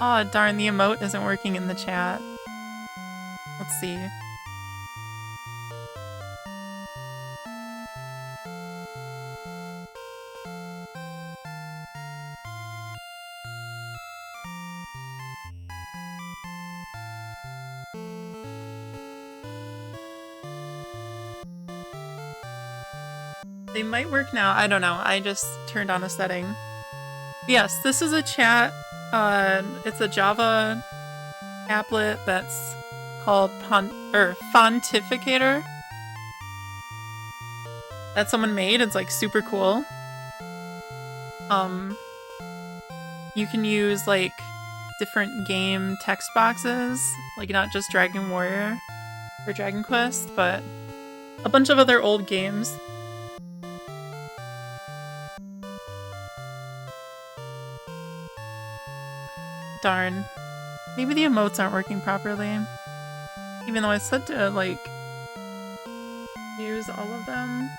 Aw, darn, the emote isn't working in the chat. Let's see. They might work now. I don't know. I just turned on a setting. Yes, this is a chat. It's a Java applet that's called Fontificator. That someone made. It's like super cool. You can use like different game text boxes, like not just Dragon Warrior or Dragon Quest, but a bunch of other old games. Darn. Maybe the emotes aren't working properly. Even though I said to, like, use all of them.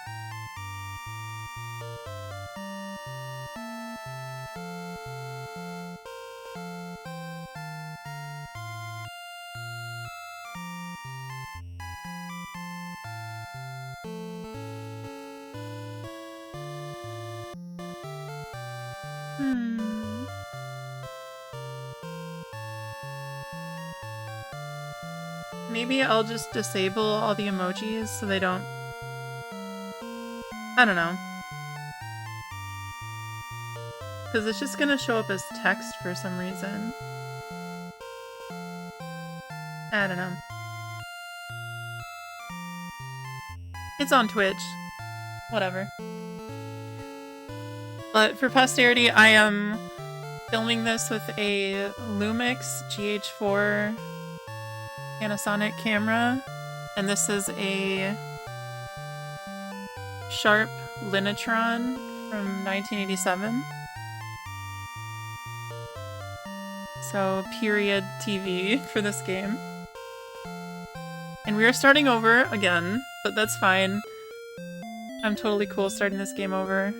Maybe I'll just disable all the emojis so they don't... I don't know. Because it's just gonna show up as text for some reason. I don't know. It's on Twitch. Whatever. But for posterity, I am filming this with a Lumix GH4 Panasonic camera, and this is a Sharp Linytron from 1987. So, period TV for this game. And we are starting over again, but that's fine. I'm totally cool starting this game over.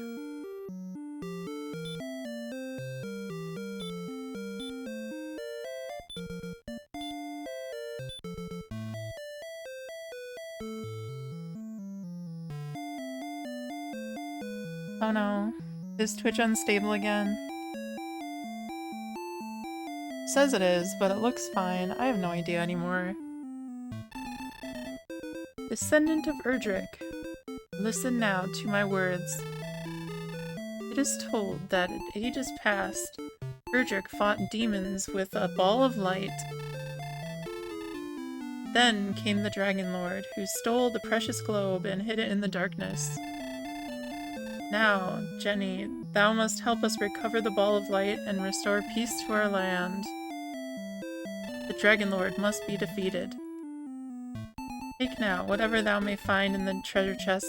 Oh no. Is Twitch unstable again? Says it is, but it looks fine. I have no idea anymore. Descendant of Erdrick, listen now to my words. It is told that in ages past, Erdrick fought demons with a ball of light. Then came the Dragon Lord, who stole the precious globe and hid it in the darkness. Now, Jenny, thou must help us recover the ball of light and restore peace to our land. The Dragon Lord must be defeated. Take now whatever thou may find in the treasure chest.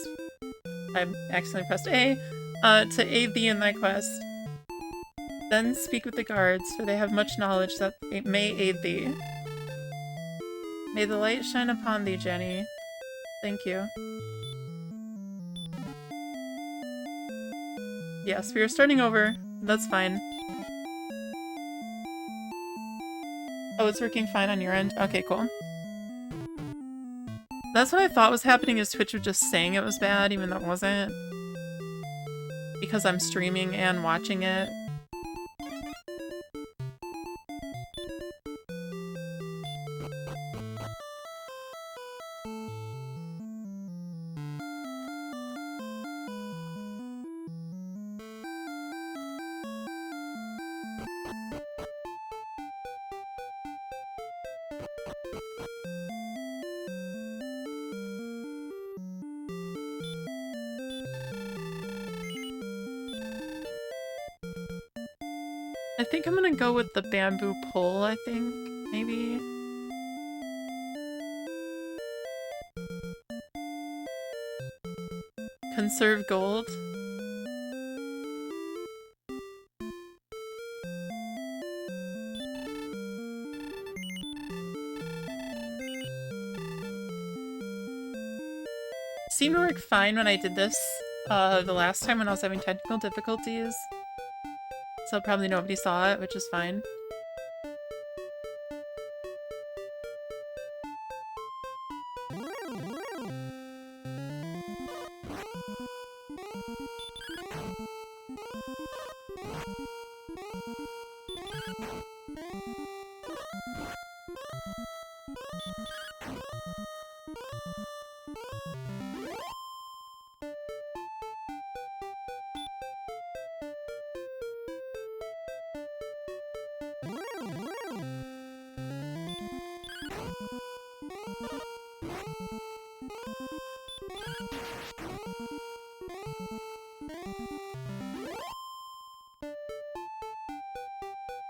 I accidentally pressed A, to aid thee in thy quest. Then speak with the guards, for they have much knowledge that may aid thee. May the light shine upon thee, Jenny. Thank you. Yes, we are starting over. That's fine. Oh, it's working fine on your end? Okay, cool. That's what I thought was happening, is Twitch was just saying it was bad, even though it wasn't. Because I'm streaming and watching it. I think I'm gonna go with the bamboo pole, I think, maybe. Conserve gold. Seemed to work fine when I did this the last time when I was having technical difficulties. So probably nobody saw it, which is fine.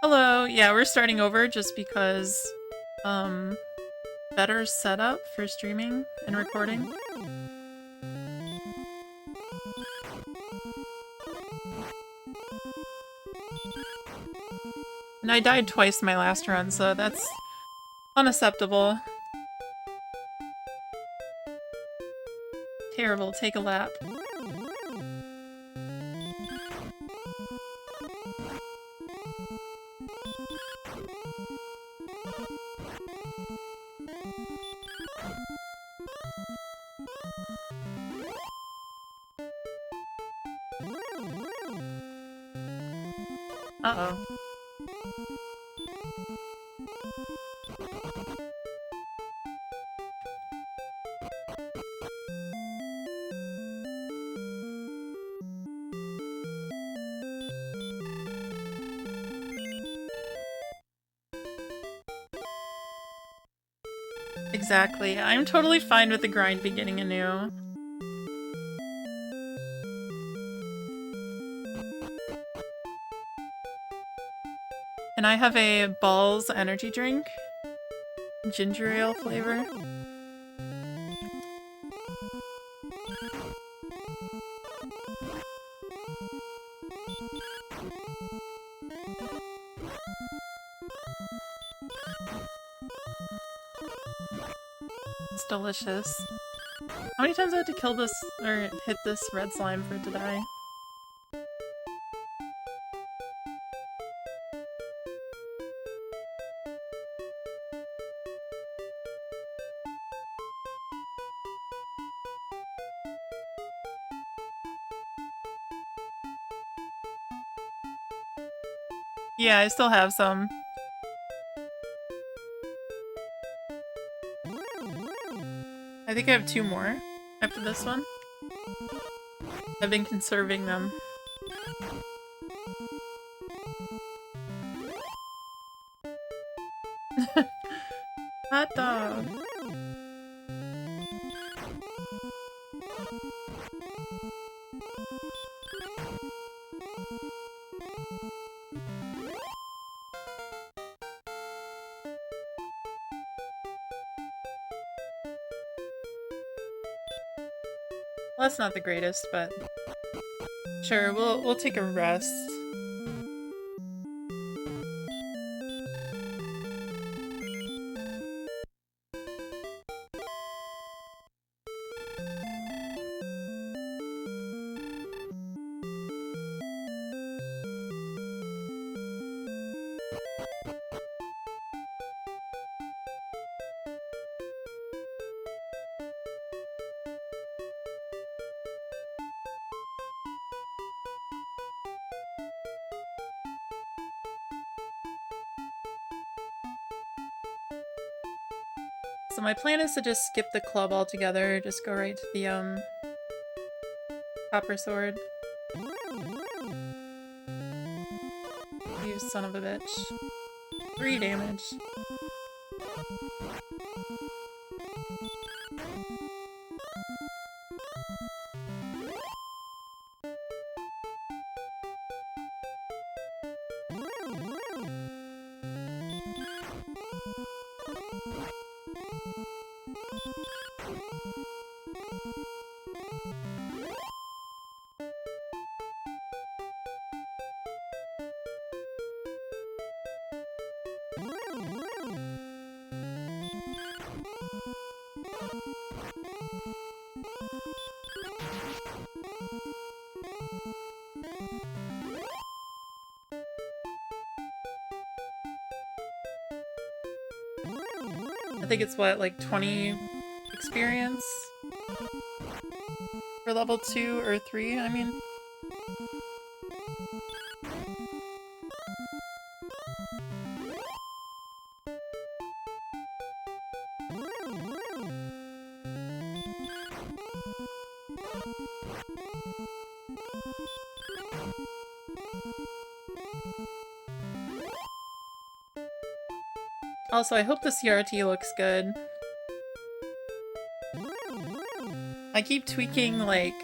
Hello, yeah, we're starting over just because, better setup for streaming and recording. And I died twice in my last run, so that's unacceptable. Terrible, take a lap. Uh-oh. Exactly. I'm totally fine with the grind beginning anew. And I have a Balls energy drink. Ginger ale flavor. It's delicious. How many times do I have to kill this, or hit this red slime for it to die? Yeah, I still have some. I think I have 2 more after this one. I've been conserving them. Hot dog! Well, that's not the greatest, but sure, we'll take a rest. So my plan is to just skip the club altogether, just go right to the, copper sword. You son of a bitch. 3 damage. I think it's what, like 20 experience? For level 2 or 3, I mean. Also, I hope the CRT looks good. I keep tweaking, like,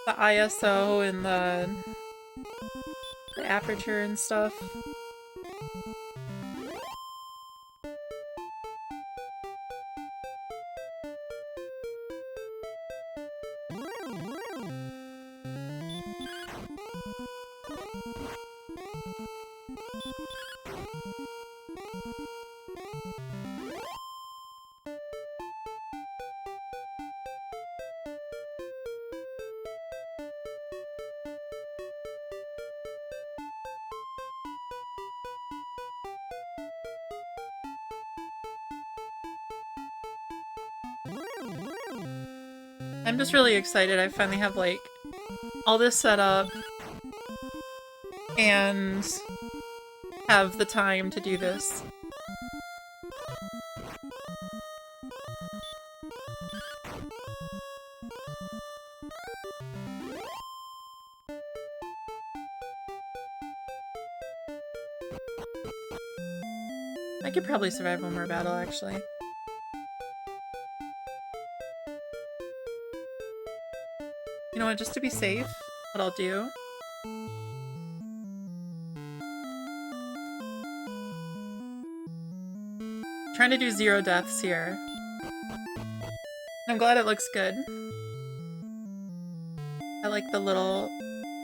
the ISO and the aperture and stuff. I'm just really excited. I finally have, like, all this set up and have the time to do this. I could probably survive one more battle, actually. You know what, just to be safe, what I'll do... trying to do 0 deaths here. I'm glad it looks good. I like the little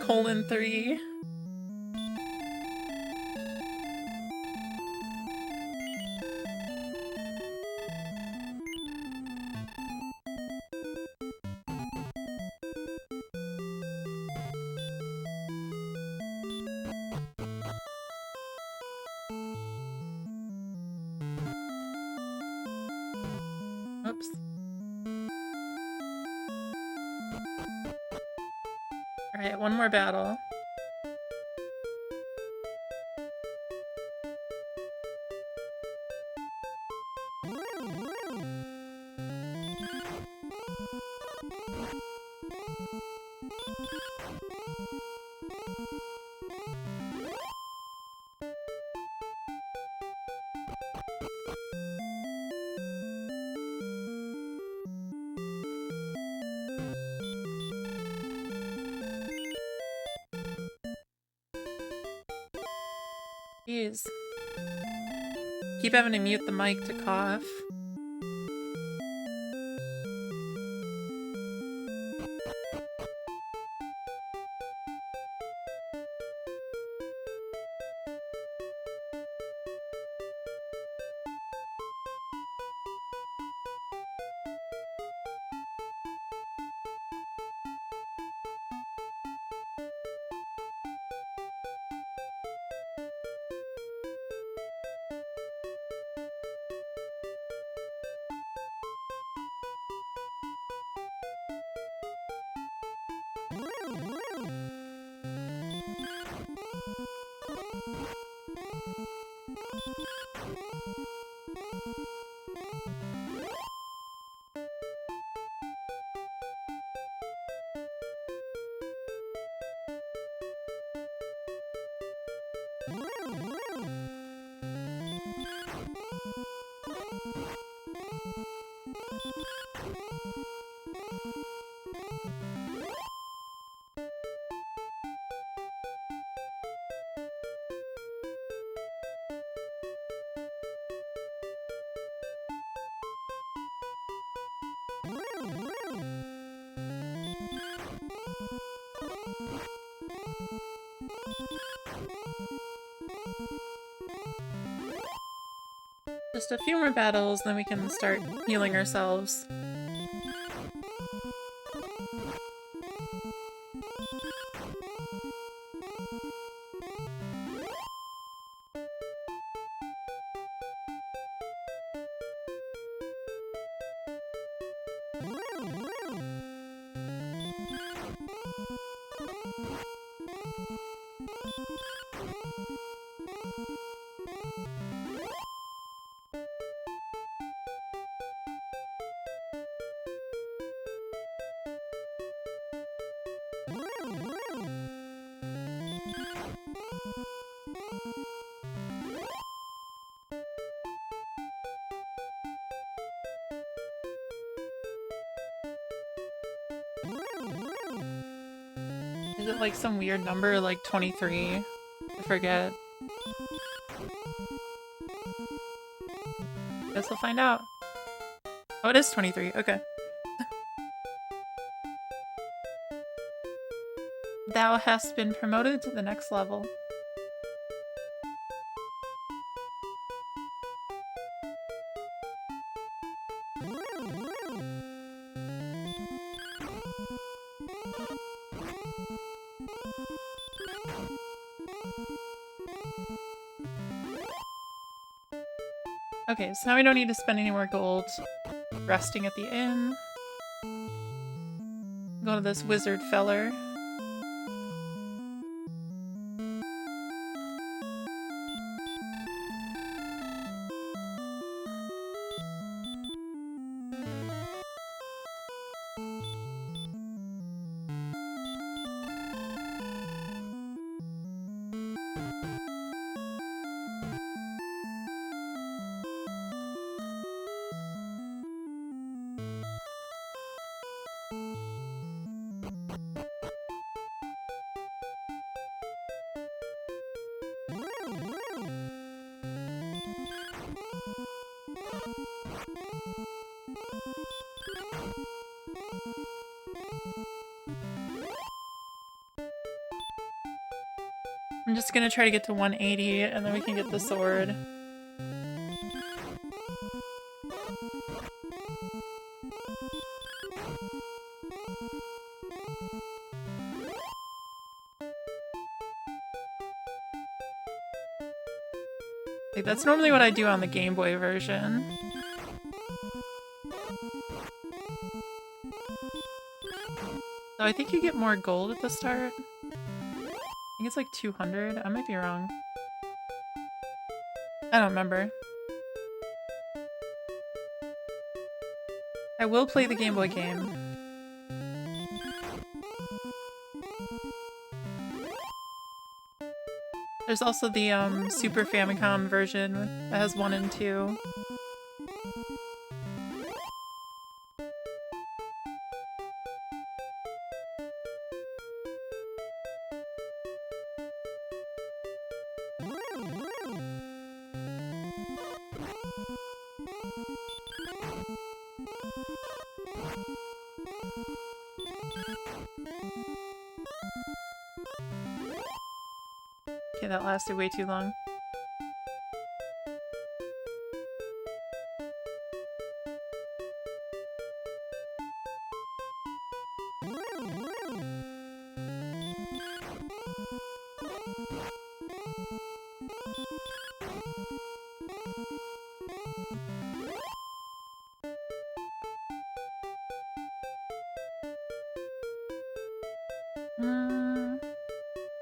:3. Oops. Alright, one more battle. Jeez. Keep having to mute the mic to cough. Just a few more battles, then we can start healing ourselves. Is it like some weird number, like 23? I forget. Guess we'll find out. Oh, it is 23. Okay. Thou hast been promoted to the next level. Okay, so now we don't need to spend any more gold resting at the inn. Go to this wizard feller. I'm just gonna try to get to 180 and then we can get the sword. Like, that's normally what I do on the Game Boy version. So I think you get more gold at the start. I think it's like 200. I might be wrong. I don't remember. I will play the Game Boy game. There's also the Super Famicom version that has 1 and 2. Okay, that lasted way too long.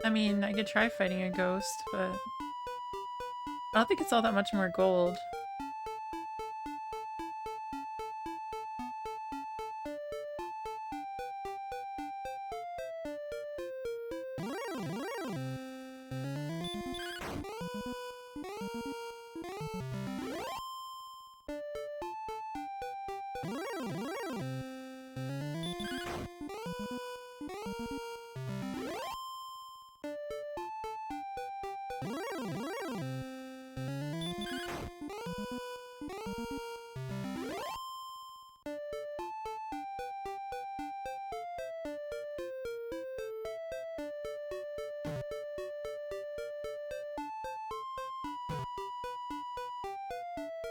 I mean, I could try fighting a ghost, but I don't think it's all that much more gold.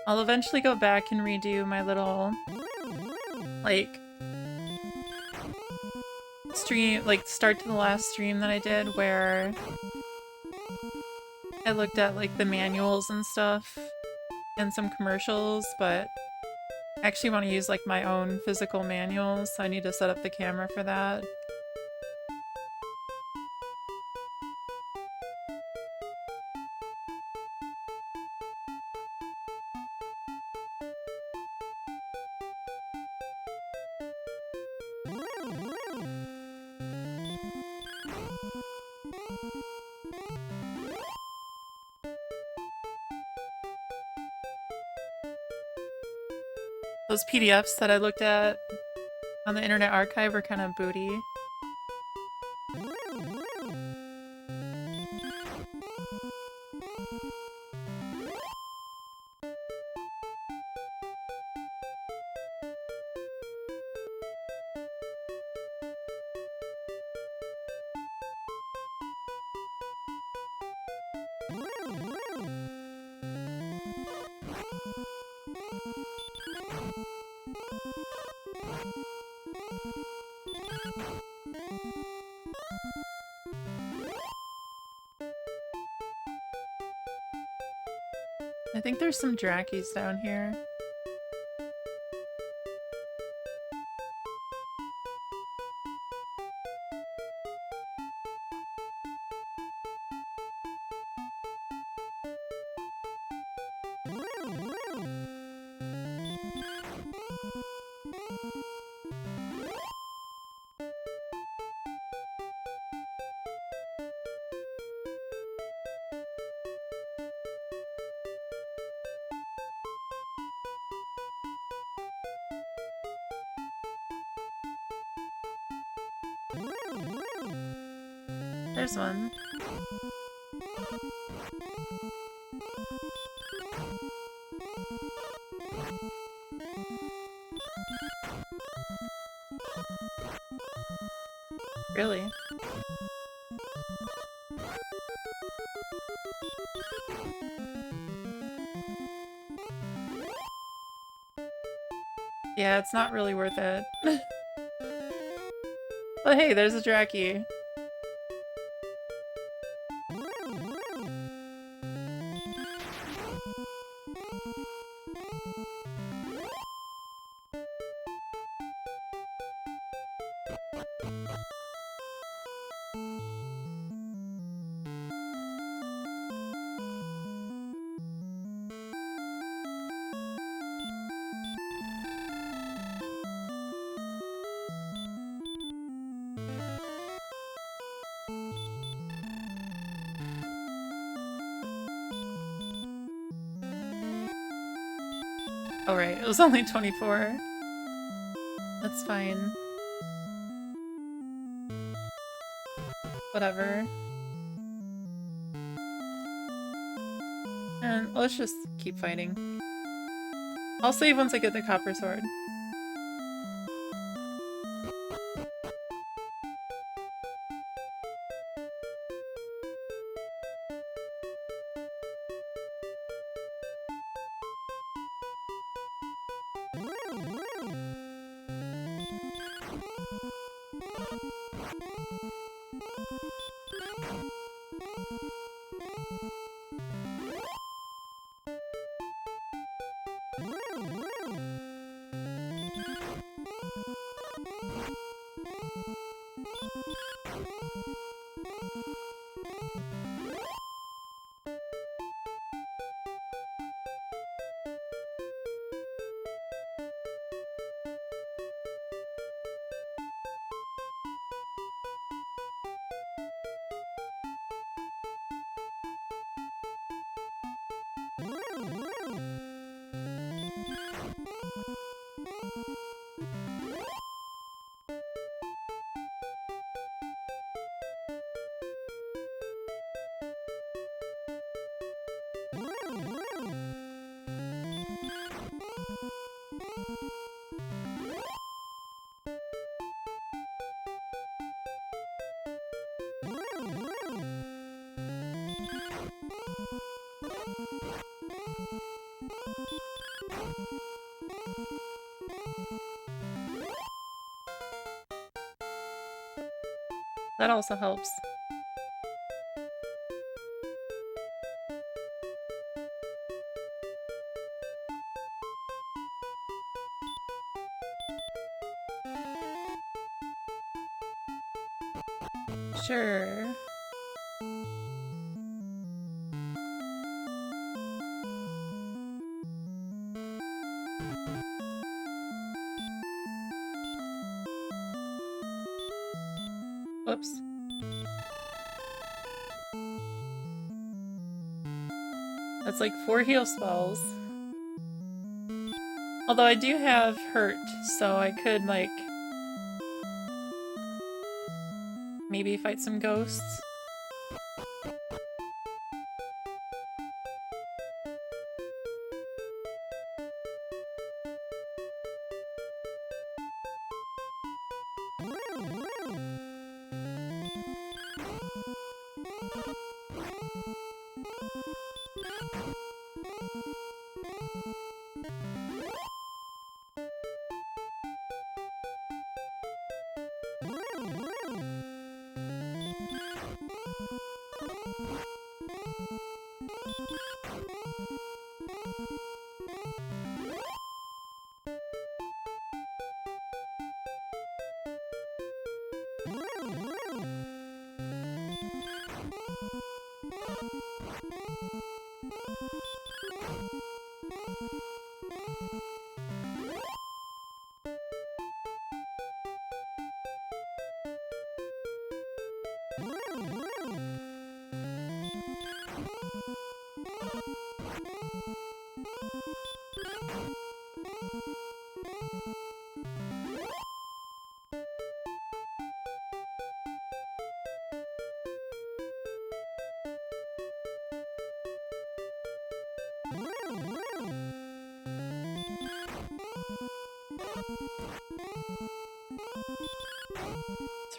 I'll eventually go back and redo my little, like, stream, like, start to the last stream that I did where I looked at, like, the manuals and stuff and some commercials, but I actually want to use, like, my own physical manuals, so I need to set up the camera for that. Those PDFs that I looked at on the Internet Archive are kind of booty. I think there's some Drakkies down here. There's one. Really? Yeah, it's not really worth it. But hey, there's a Drakkie. Oh right, it was only 24. That's fine. Whatever. And let's just keep fighting. I'll save once I get the copper sword. That also helps. Sure. Whoops. That's like 4 heal spells. Although I do have hurt, so I could, like, maybe fight some ghosts.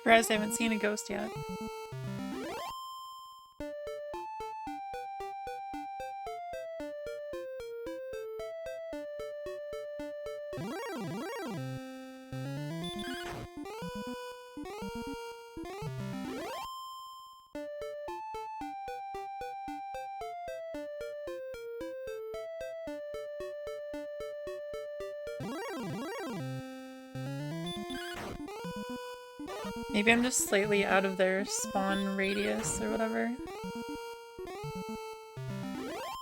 Surprised I haven't seen a ghost yet. Maybe I'm just slightly out of their spawn radius or whatever.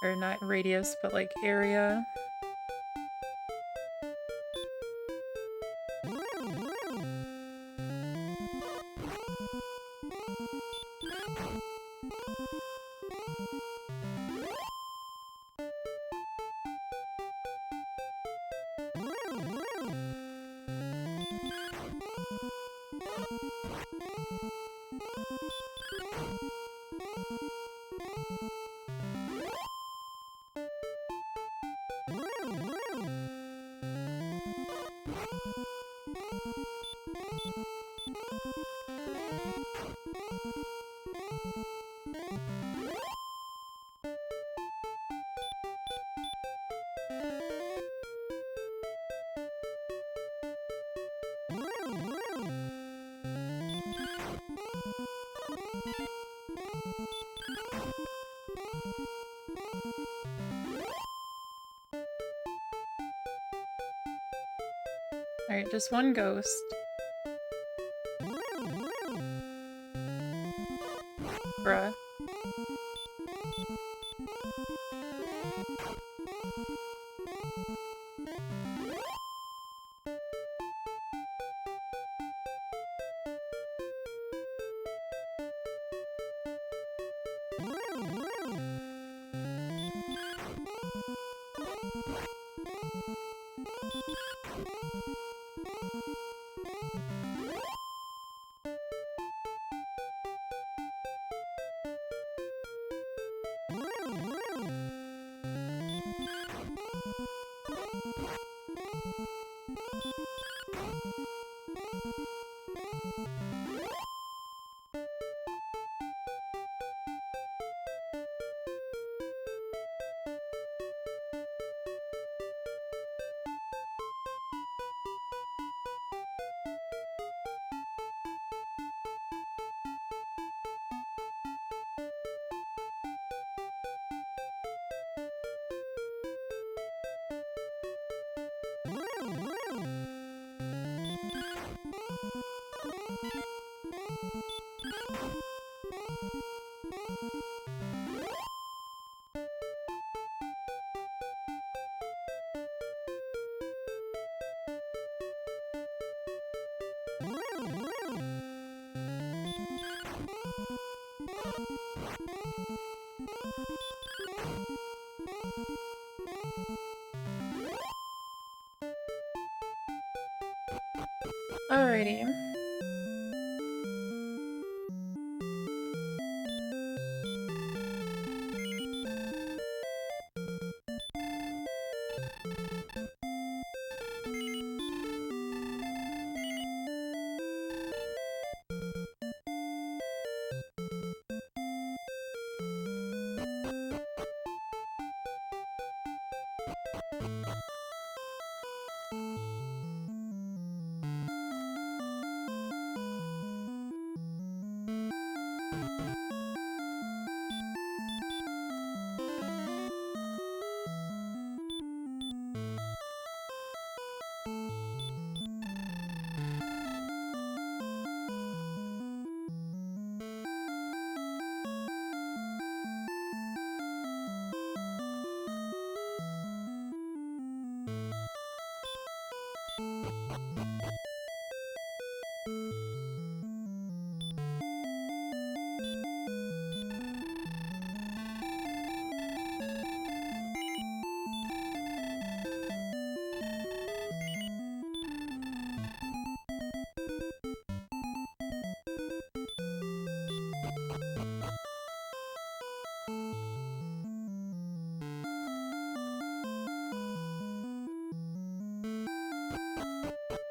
Or not radius, but like area. Alright, just one ghost. Bruh. Alrighty.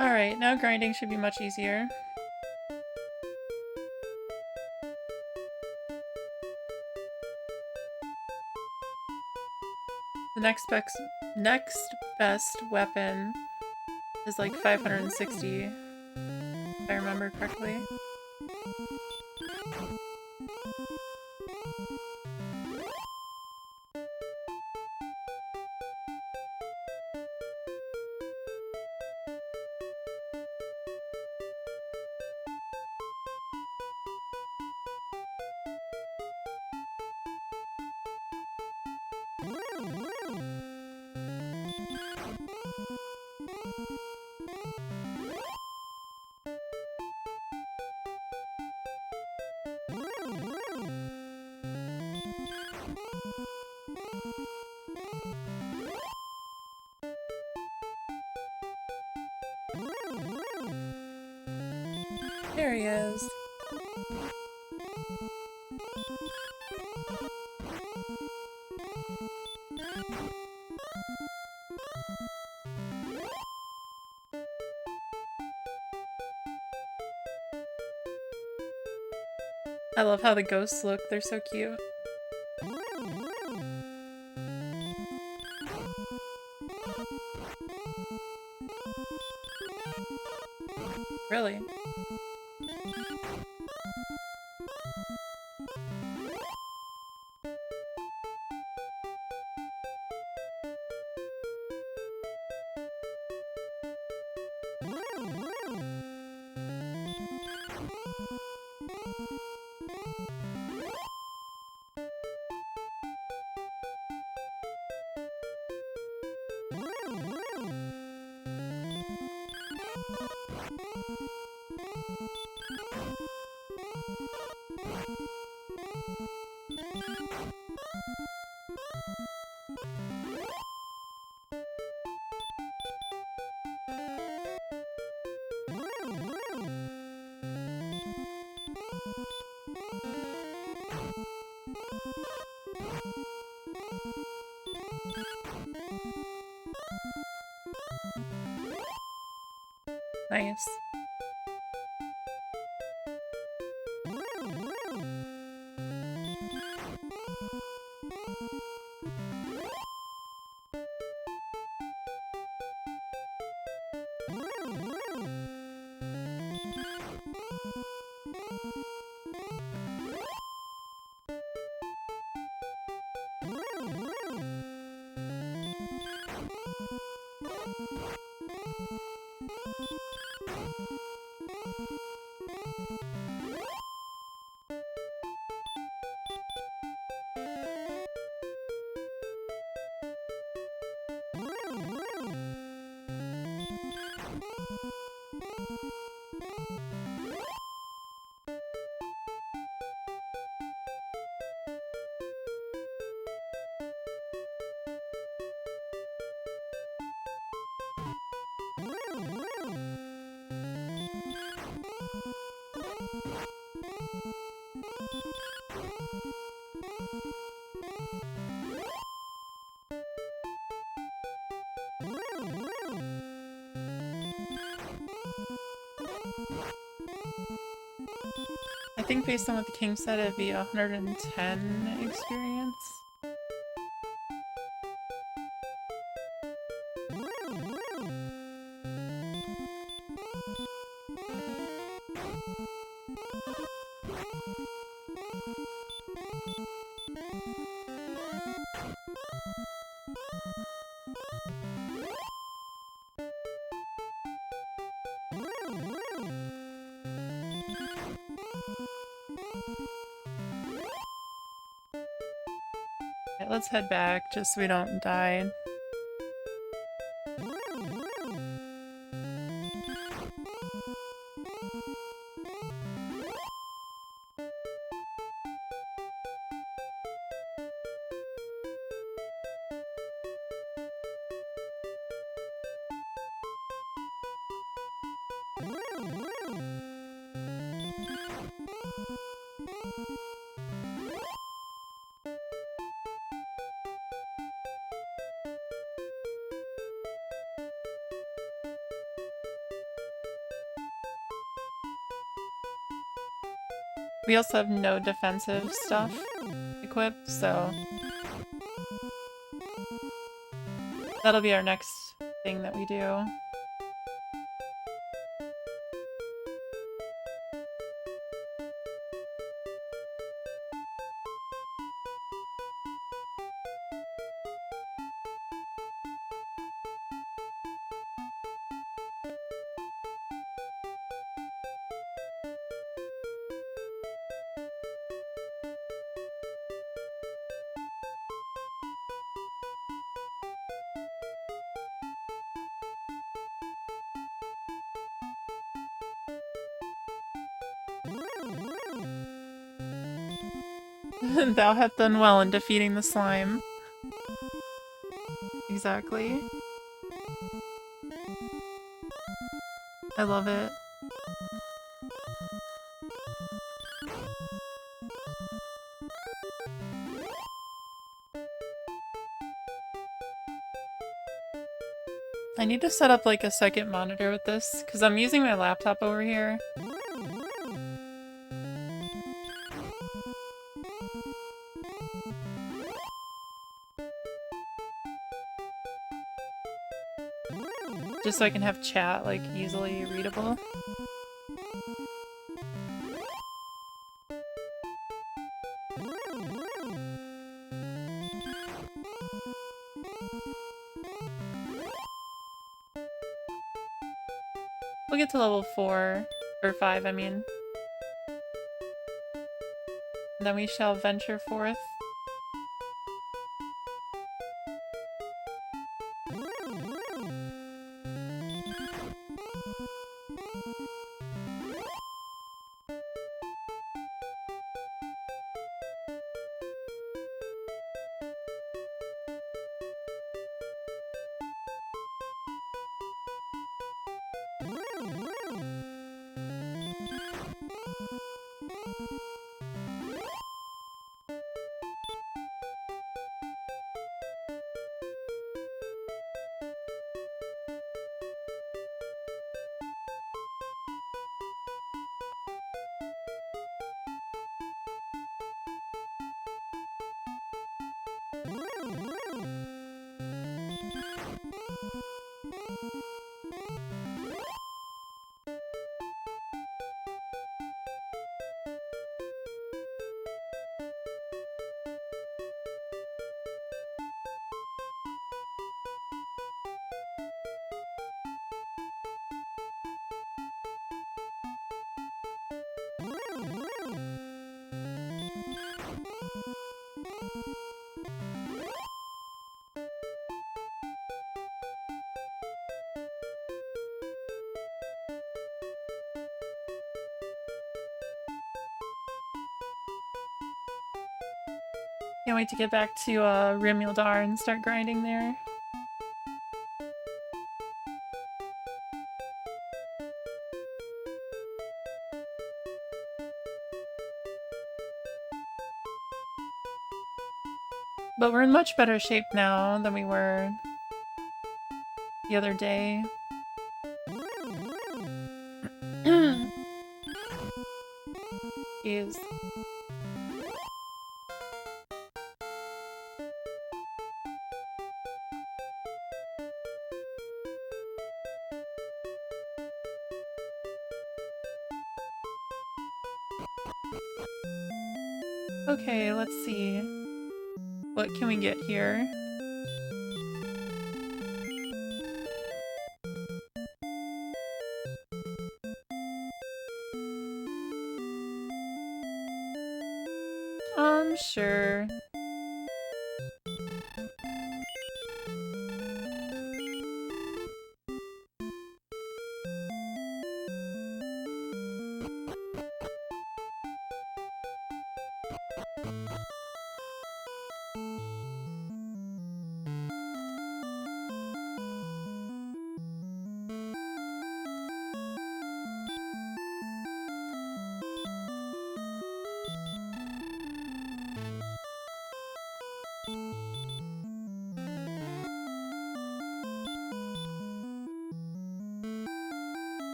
Alright, now grinding should be much easier. The next best weapon is like 560, if I remember correctly. There he is. I love how the ghosts look, they're so cute. Really? Nice. I think based on what the king said, it'd be 110 experience. Okay, let's head back just so we don't die. We also have no defensive stuff equipped, so that'll be our next thing that we do. Thou hast done well in defeating the slime. Exactly. I love it. I need to set up like a second monitor with this, because I'm using my laptop over here. Just so I can have chat, like, easily readable. We'll get to level 4, or 5, I mean. And then we shall venture forth. Can't wait to get back to Rimildar and start grinding there. But we're in much better shape now than we were the other day. Jeez. Okay, let's see. What can we get here? Sure.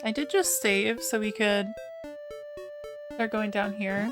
I did just save so we could start going down here.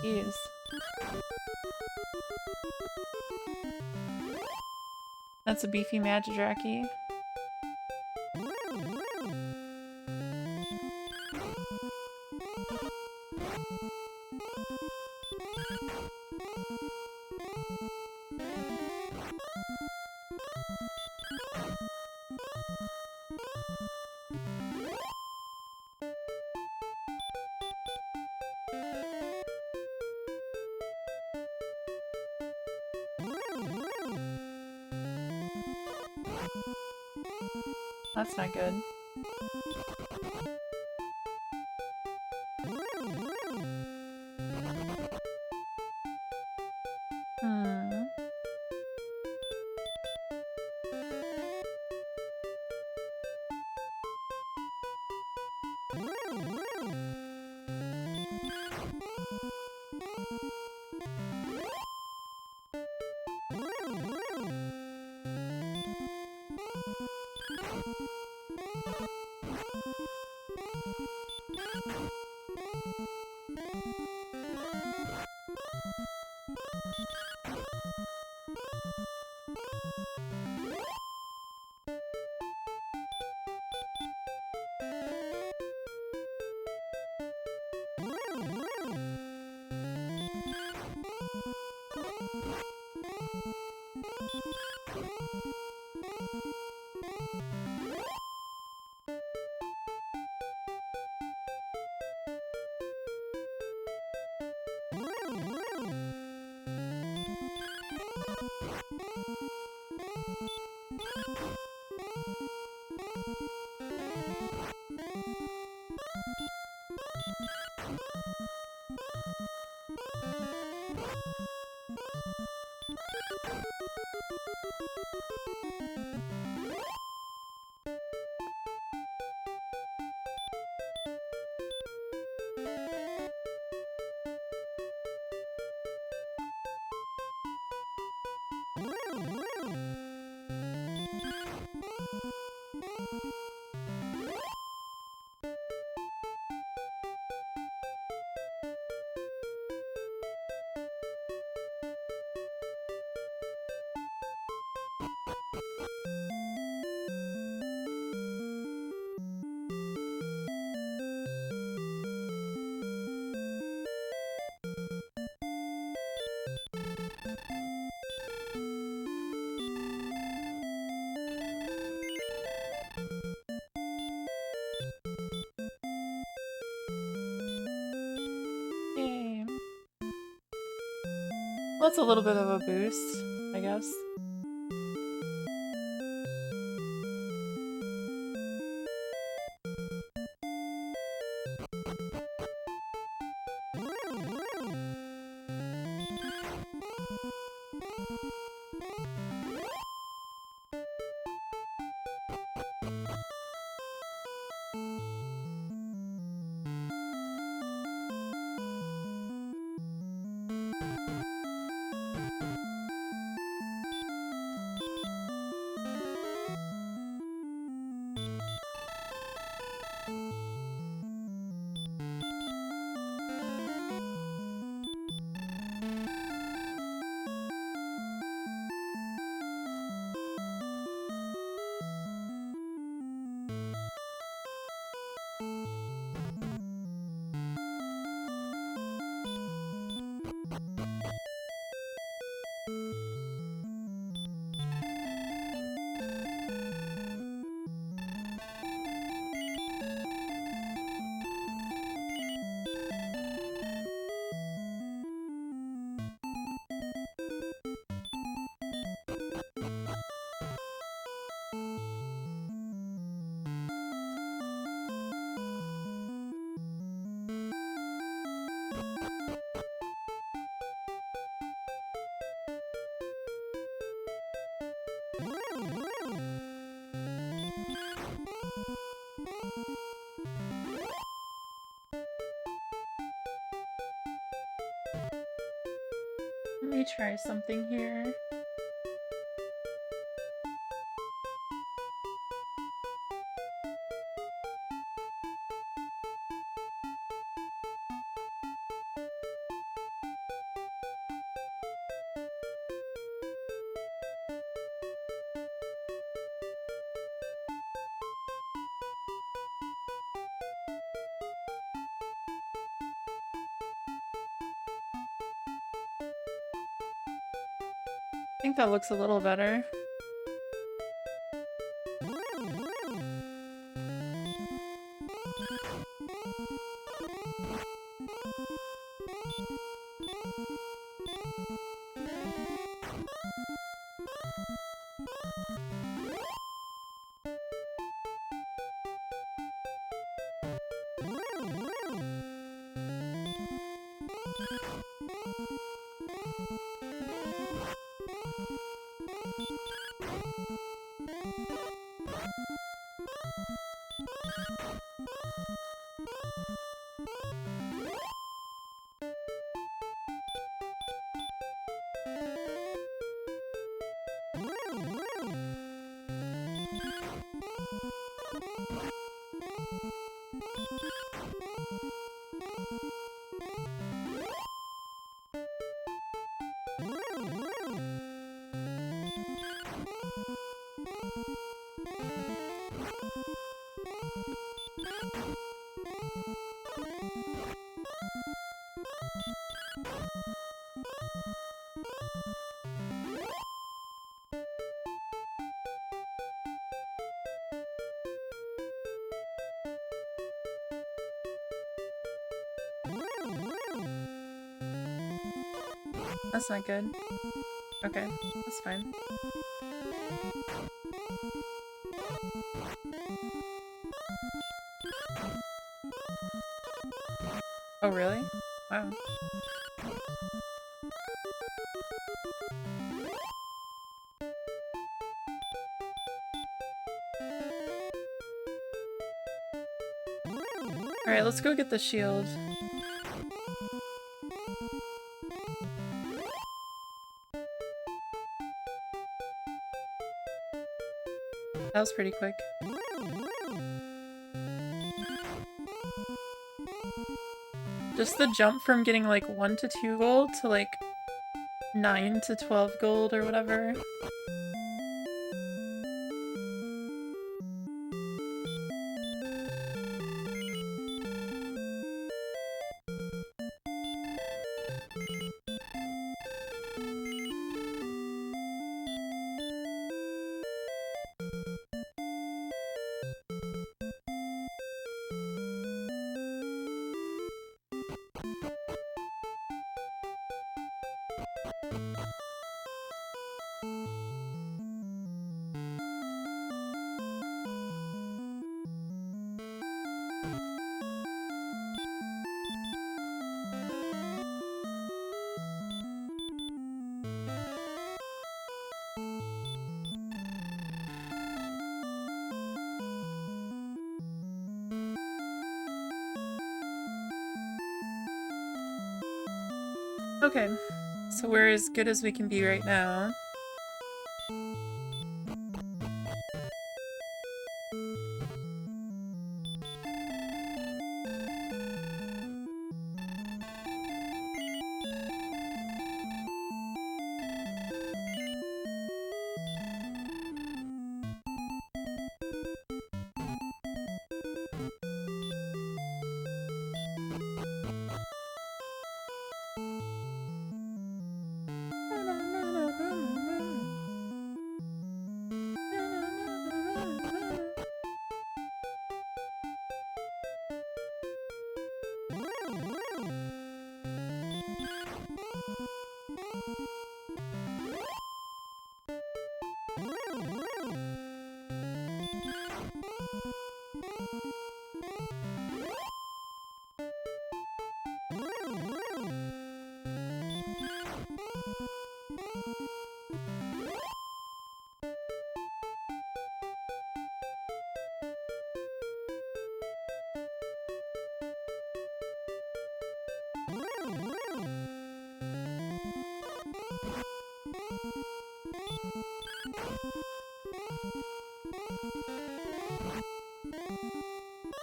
Jeez. That's a beefy Magidraki. That's not good. Well, that's a little bit of a boost, I guess. Let me try something here. I think that looks a little better. That's not good. Okay, that's fine. Oh, really? Wow. Alright, let's go get the shield. That was pretty quick. Just the jump from getting like 1 to 2 gold to like 9 to 12 gold or whatever. Okay, so we're as good as we can be right now.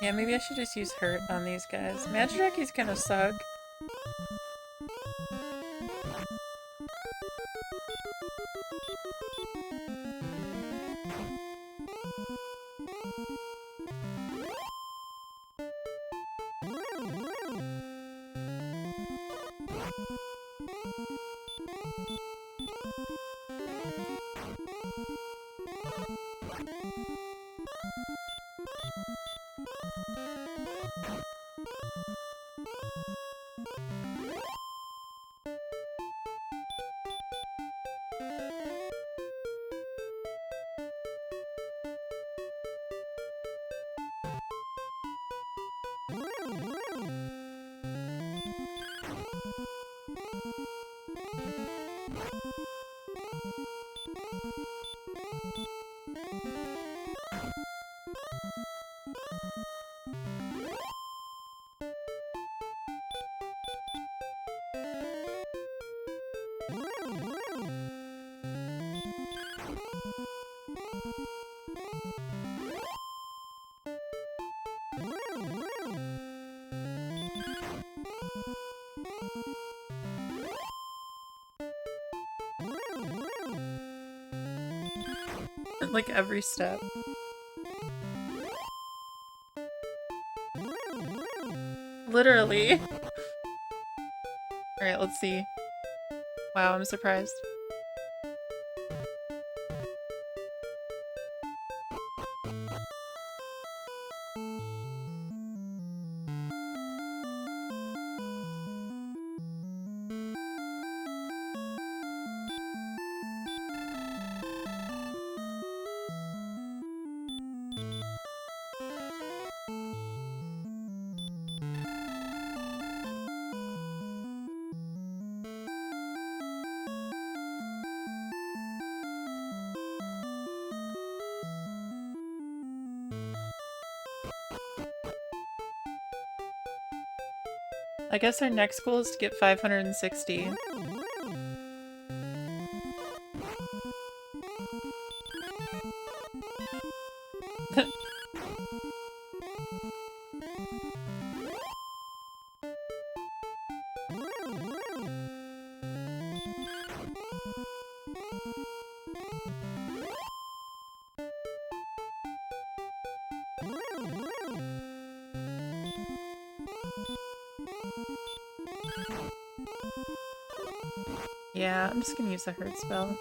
Yeah, maybe I should just use Hurt on these guys. Magidraki's gonna suck. Like every step. Literally. Alright, let's see. Wow, I'm surprised. I guess our next goal is to get 560. Yeah, I'm just gonna use the Hurt spell.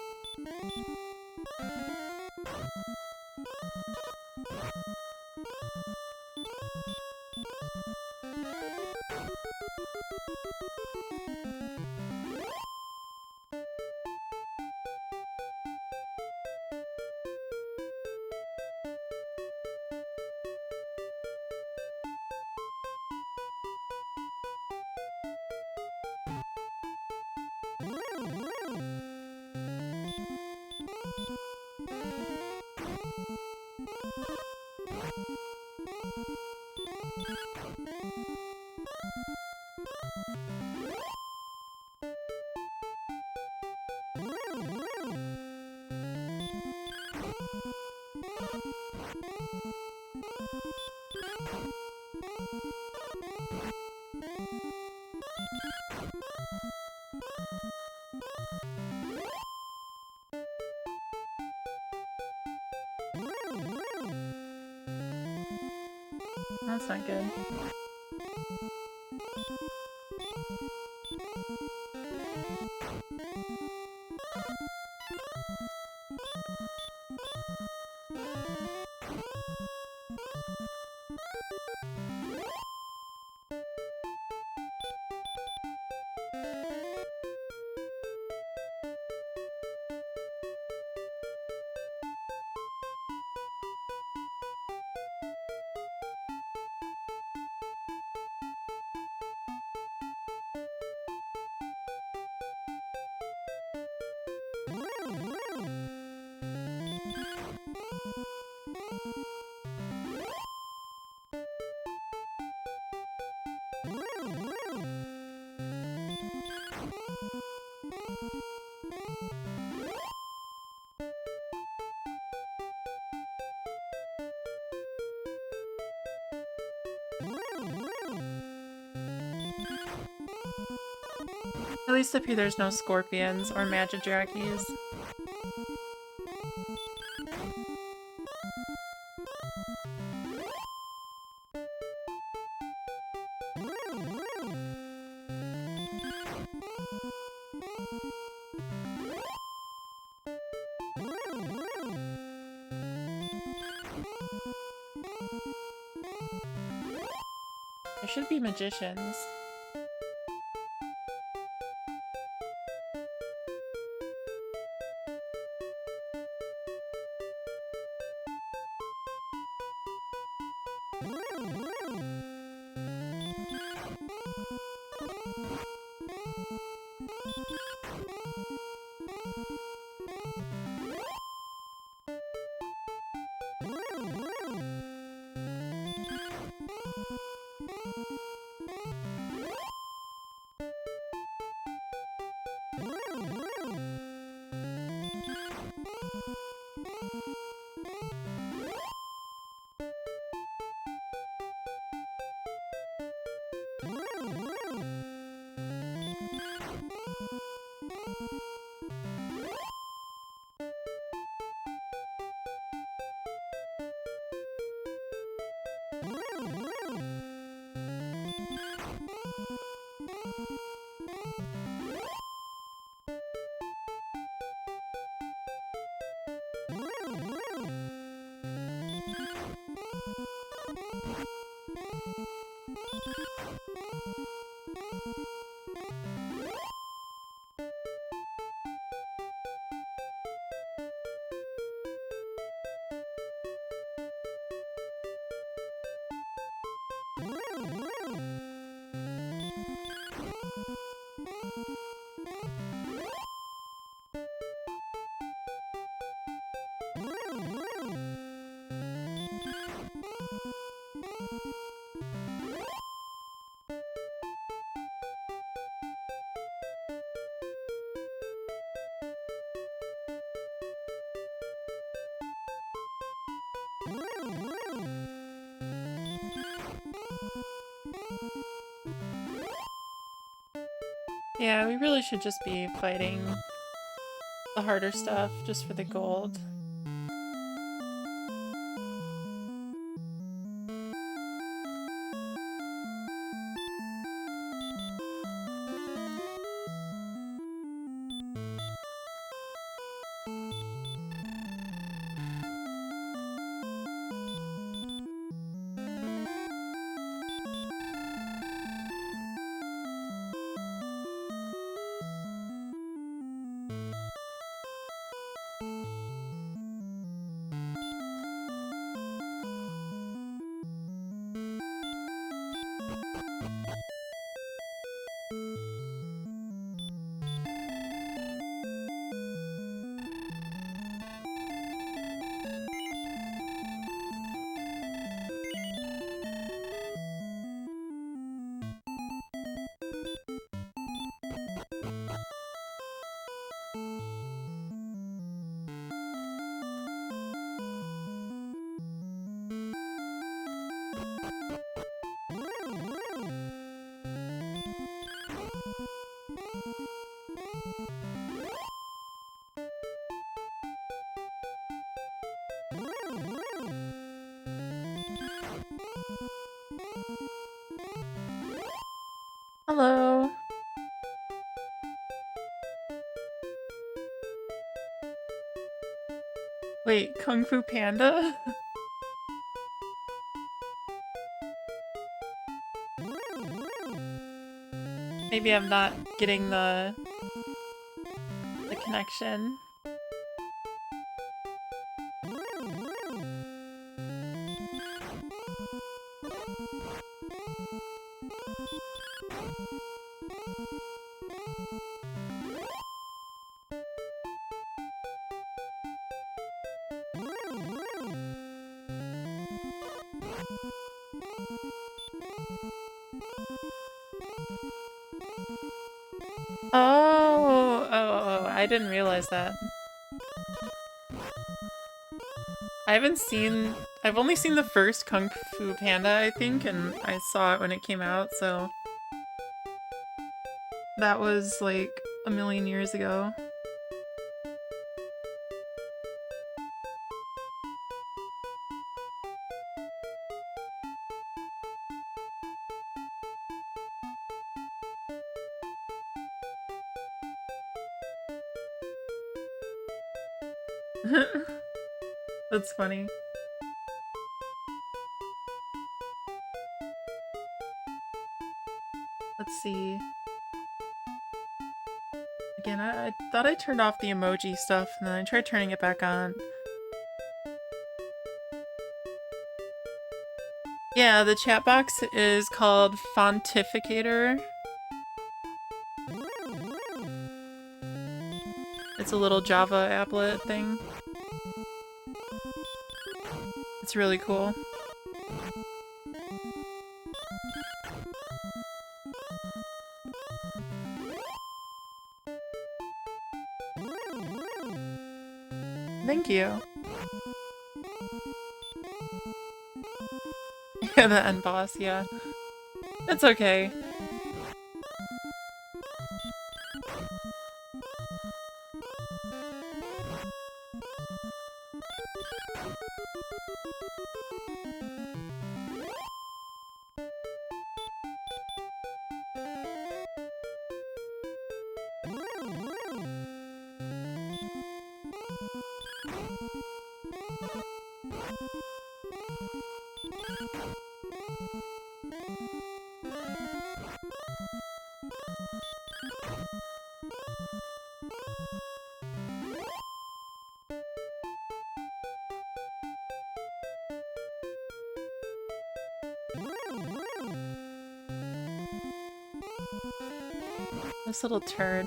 That's not good. At least up here there's no scorpions or magidrakis. There should be magicians. Yeah, we really should just be fighting the harder stuff just for the gold. Hello. Wait, Kung Fu Panda? Maybe I'm not getting the connection. Oh, I didn't realize that. I've only seen the first Kung Fu Panda, I think, and I saw it when it came out, so... That was like a million years ago. That's funny. Let's see. Again, I thought I turned off the emoji stuff, and then I tried turning it back on. Yeah, the chat box is called Fontificator. It's a little Java applet thing. It's really cool. Thank you. Yeah, the end boss, yeah. It's okay. This little turd.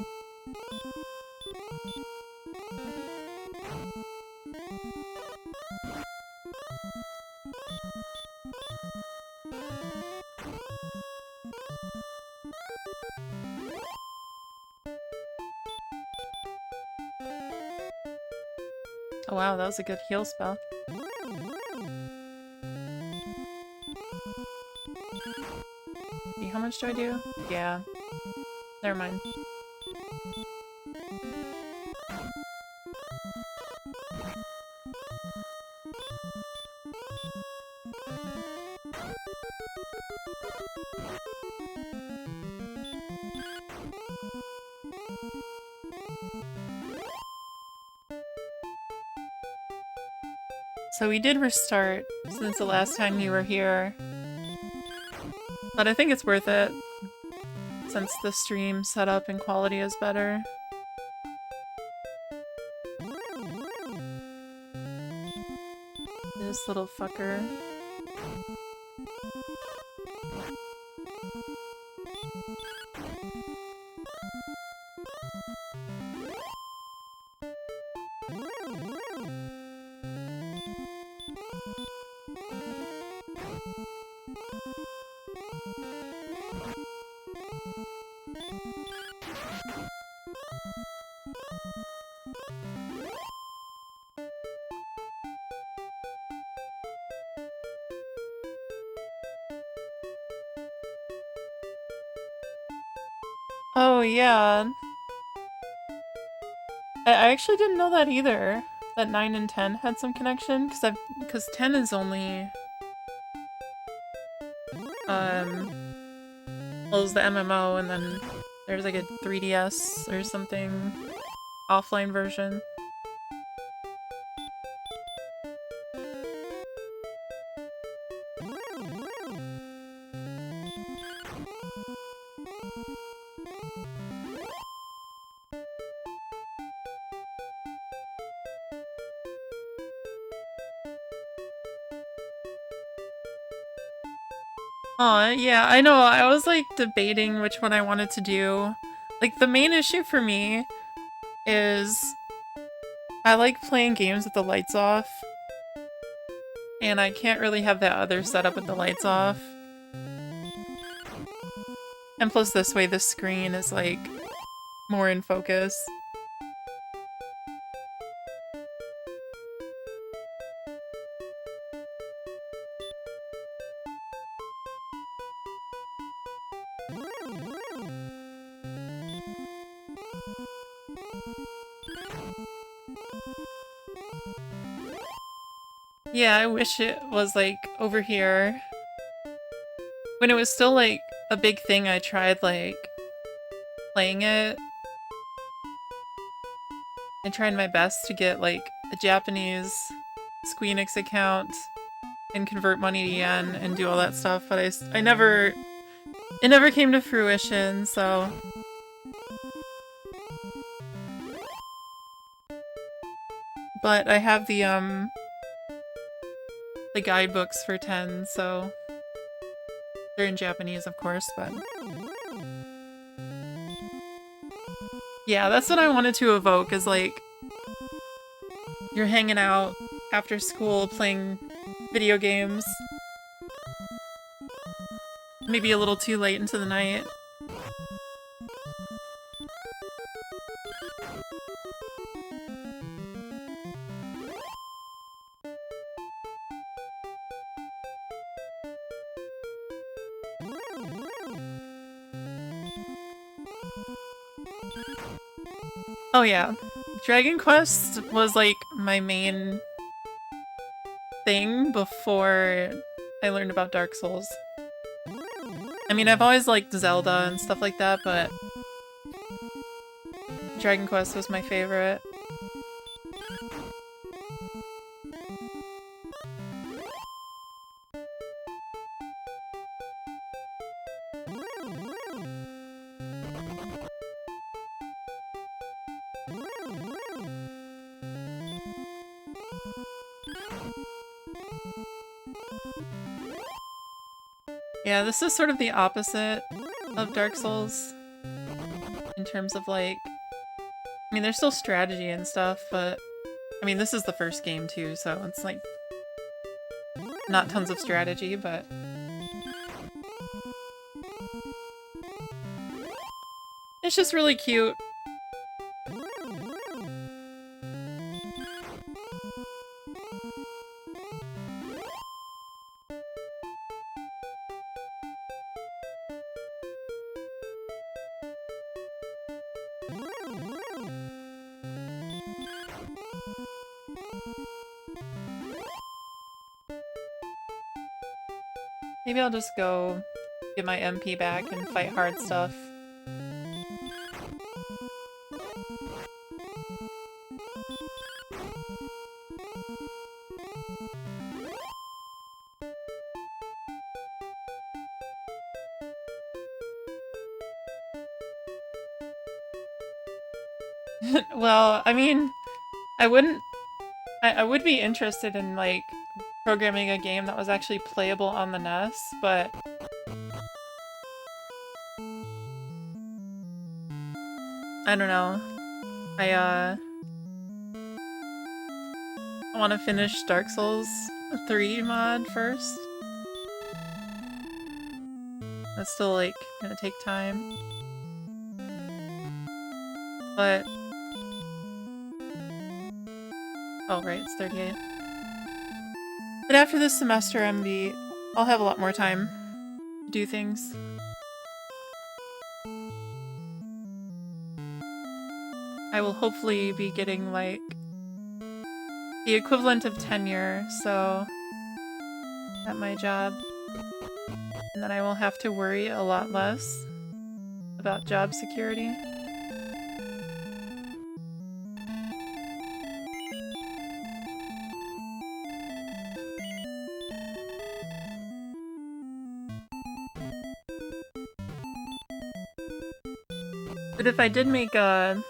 Oh wow, that was a good heal spell. See, how much do I do? Yeah. Never mind. So we did restart since the last time you were here. But I think it's worth it, since the stream setup and quality is better. This little fucker. Oh yeah. I actually didn't know that either. That 9 and 10 had some connection, because 10 is only well, it's the MMO, and then there's like a 3DS or something offline version. Aw, yeah, I know, I was like debating which one I wanted to do. Like, the main issue for me is I like playing games with the lights off, and I can't really have that other setup with the lights off. And plus this way the screen is like more in focus. Yeah, I wish it was, like, over here. When it was still, like, a big thing, I tried, like, playing it. I tried my best to get, like, a Japanese Squeenix account and convert money to yen and do all that stuff, but I never... It never came to fruition, so... But I have the guidebooks for 10, so... They're in Japanese, of course, but... Yeah, that's what I wanted to evoke, is like... You're hanging out after school playing video games. Maybe a little too late into the night. Oh yeah, Dragon Quest was like my main thing before I learned about Dark Souls. I mean, I've always liked Zelda and stuff like that, but Dragon Quest was my favorite. Yeah, this is sort of the opposite of Dark Souls in terms of like... I mean, there's still strategy and stuff, but... I mean, this is the first game too, so it's like... not tons of strategy, but... It's just really cute. Maybe I'll just go get my MP back and fight hard stuff. Well, I mean, I wouldn't... I would be interested in, like, programming a game that was actually playable on the NES, but... I don't know. I want to finish Dark Souls 3 mod first. That's still, like, gonna take time. But... Oh, right, it's 38. But after this semester MV, I'll have a lot more time to do things. I will hopefully be getting, like, the equivalent of tenure, so... at my job. And then I will have to worry a lot less about job security. But if I did make a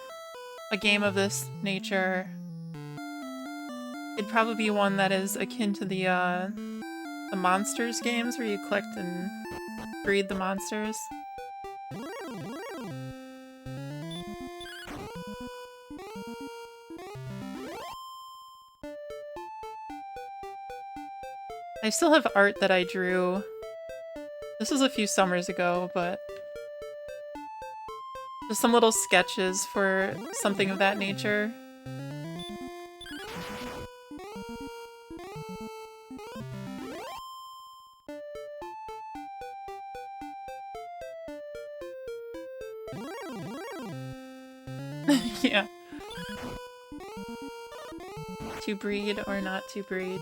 game of this nature, it'd probably be one that is akin to the monsters games where you collect and breed the monsters. I still have art that I drew. This was a few summers ago, but just some little sketches for something of that nature. Yeah. To breed or not to breed.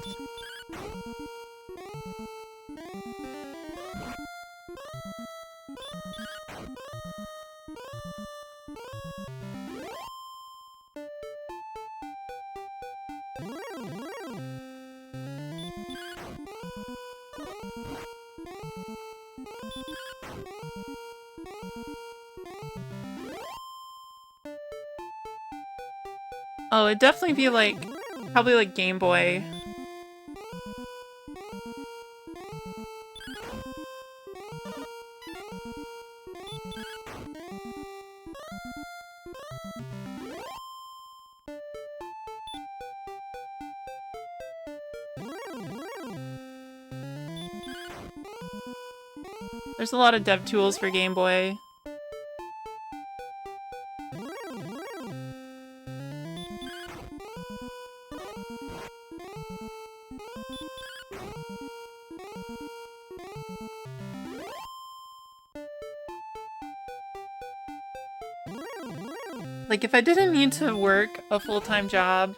Oh, it'd definitely be like, probably like Game Boy. There's a lot of dev tools for Game Boy. Like, if I didn't need to work a full-time job,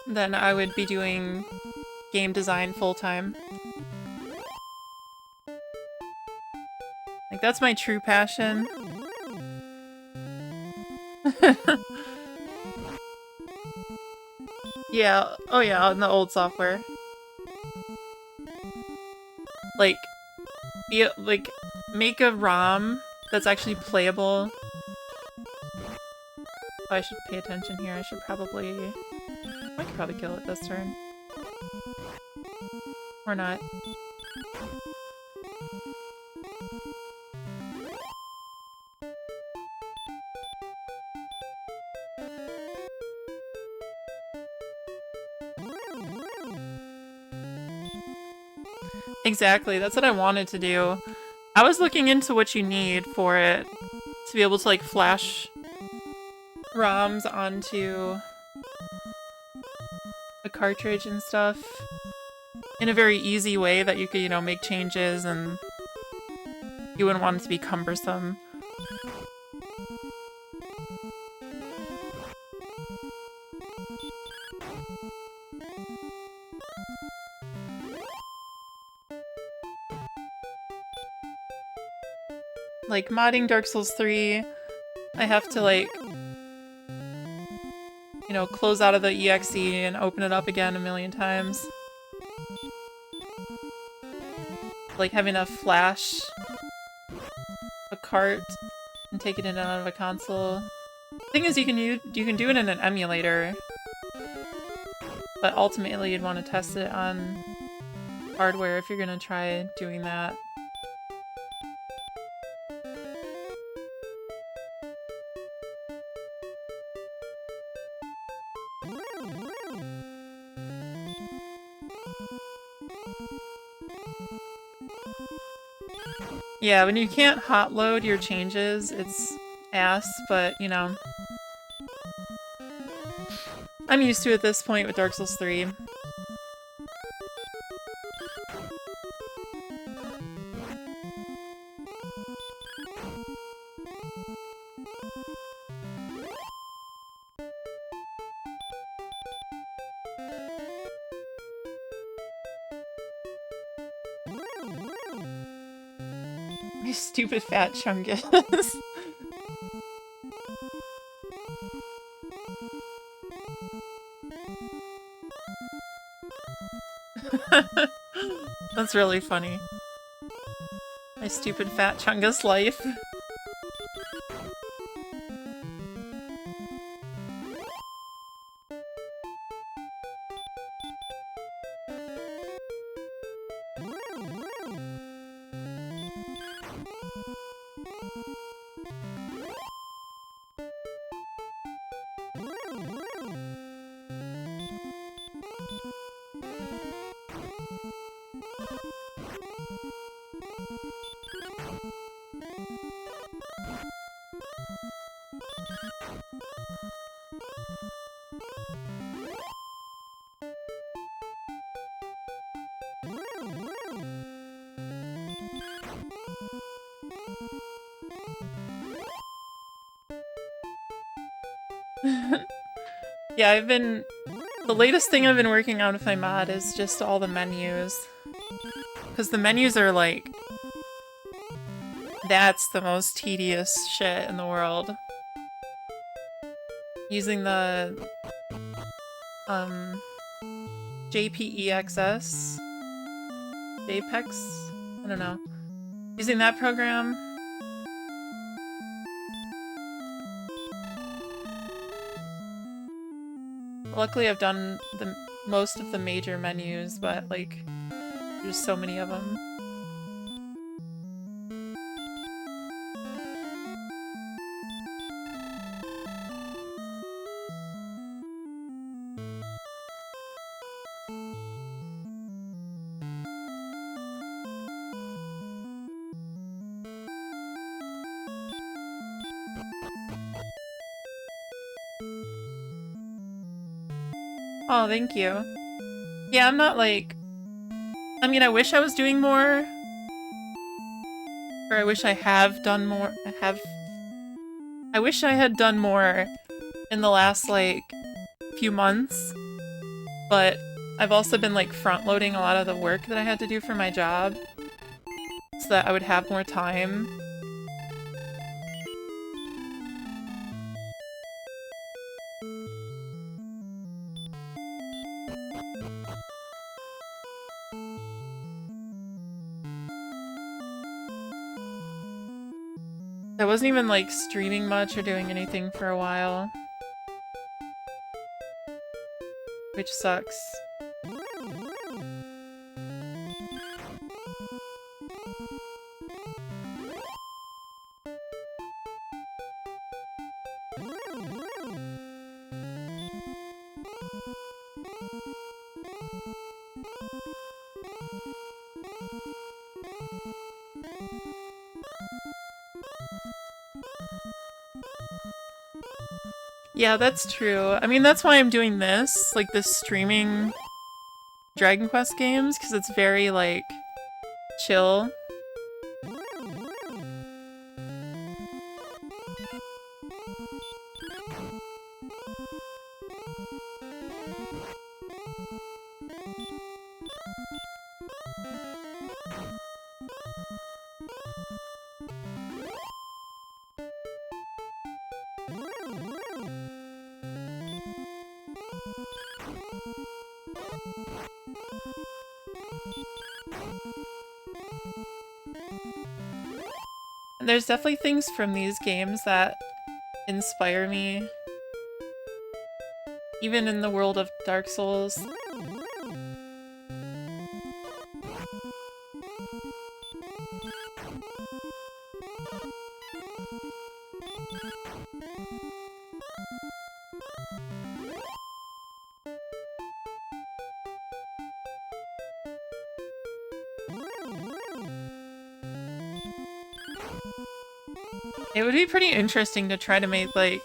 then I would be doing game design full-time. Like, that's my true passion. Yeah, oh yeah, on the old software. Like, make a ROM that's actually playable. Oh, I should pay attention here. I should probably... I could probably kill it this turn. Or not. Exactly, that's what I wanted to do. I was looking into what you need for it to be able to, like, flash ROMs onto a cartridge and stuff in a very easy way that you could, you know, make changes and you wouldn't want it to be cumbersome. Like, modding Dark Souls 3, I have to, like, you know, close out of the exe and open it up again a million times. Like, having to flash a cart and take it in and out of a console. The thing is, you can do it in an emulator, but ultimately you'd want to test it on hardware if you're gonna try doing that. Yeah, when you can't hot load your changes, it's ass, but, you know. I'm used to it at this point with Dark Souls 3. My stupid fat chungus. That's really funny. My stupid fat chungus life. Yeah, I've been The latest thing I've been working on with my mod is just all the menus. Because the menus are like... That's the most tedious shit in the world. Using the... JPEXS? JPEX? I don't know. Using that program. Luckily I've done most of the major menus, but like, there's so many of them. Oh, thank you. Yeah, I'm not like... I mean, I wish I was doing more. Or I wish I have done more. I wish I had done more in the last, like, few months. But I've also been, like, front-loading a lot of the work that I had to do for my job. So that I would have more time. I wasn't even, like, streaming much or doing anything for a while. Which sucks. Yeah, that's true. I mean, that's why I'm doing this, like this streaming Dragon Quest games, because it's very, like, chill. There's definitely things from these games that inspire me. Even in the world of Dark Souls. It would be pretty interesting to try to make, like,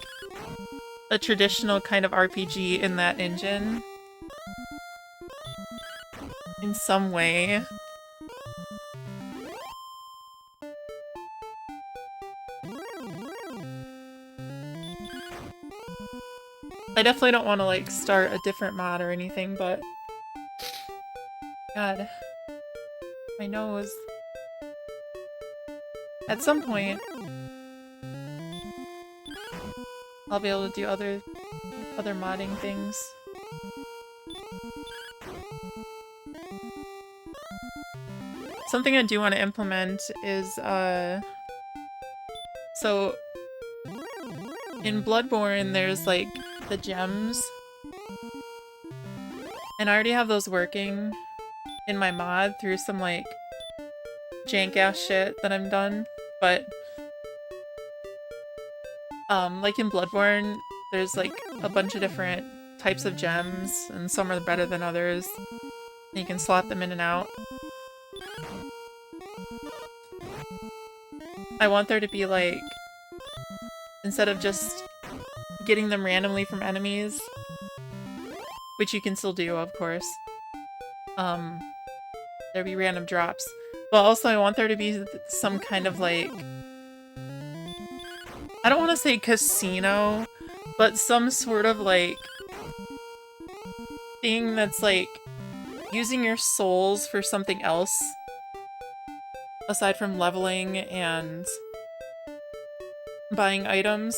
a traditional kind of RPG in that engine. In some way. I definitely don't want to, like, start a different mod or anything, but... God. My nose. At some point... I'll be able to do other modding things. Something I do want to implement is, so in Bloodborne there's, like, the gems. And I already have those working in my mod through some, like, jank-ass shit that I've done, but like in Bloodborne, there's, like, a bunch of different types of gems, and some are better than others. And you can slot them in and out. I want there to be, like, instead of just getting them randomly from enemies, which you can still do, of course, there'd be random drops. But also I want there to be some kind of, like, I don't want to say casino, but some sort of, like, thing that's like using your souls for something else aside from leveling and buying items.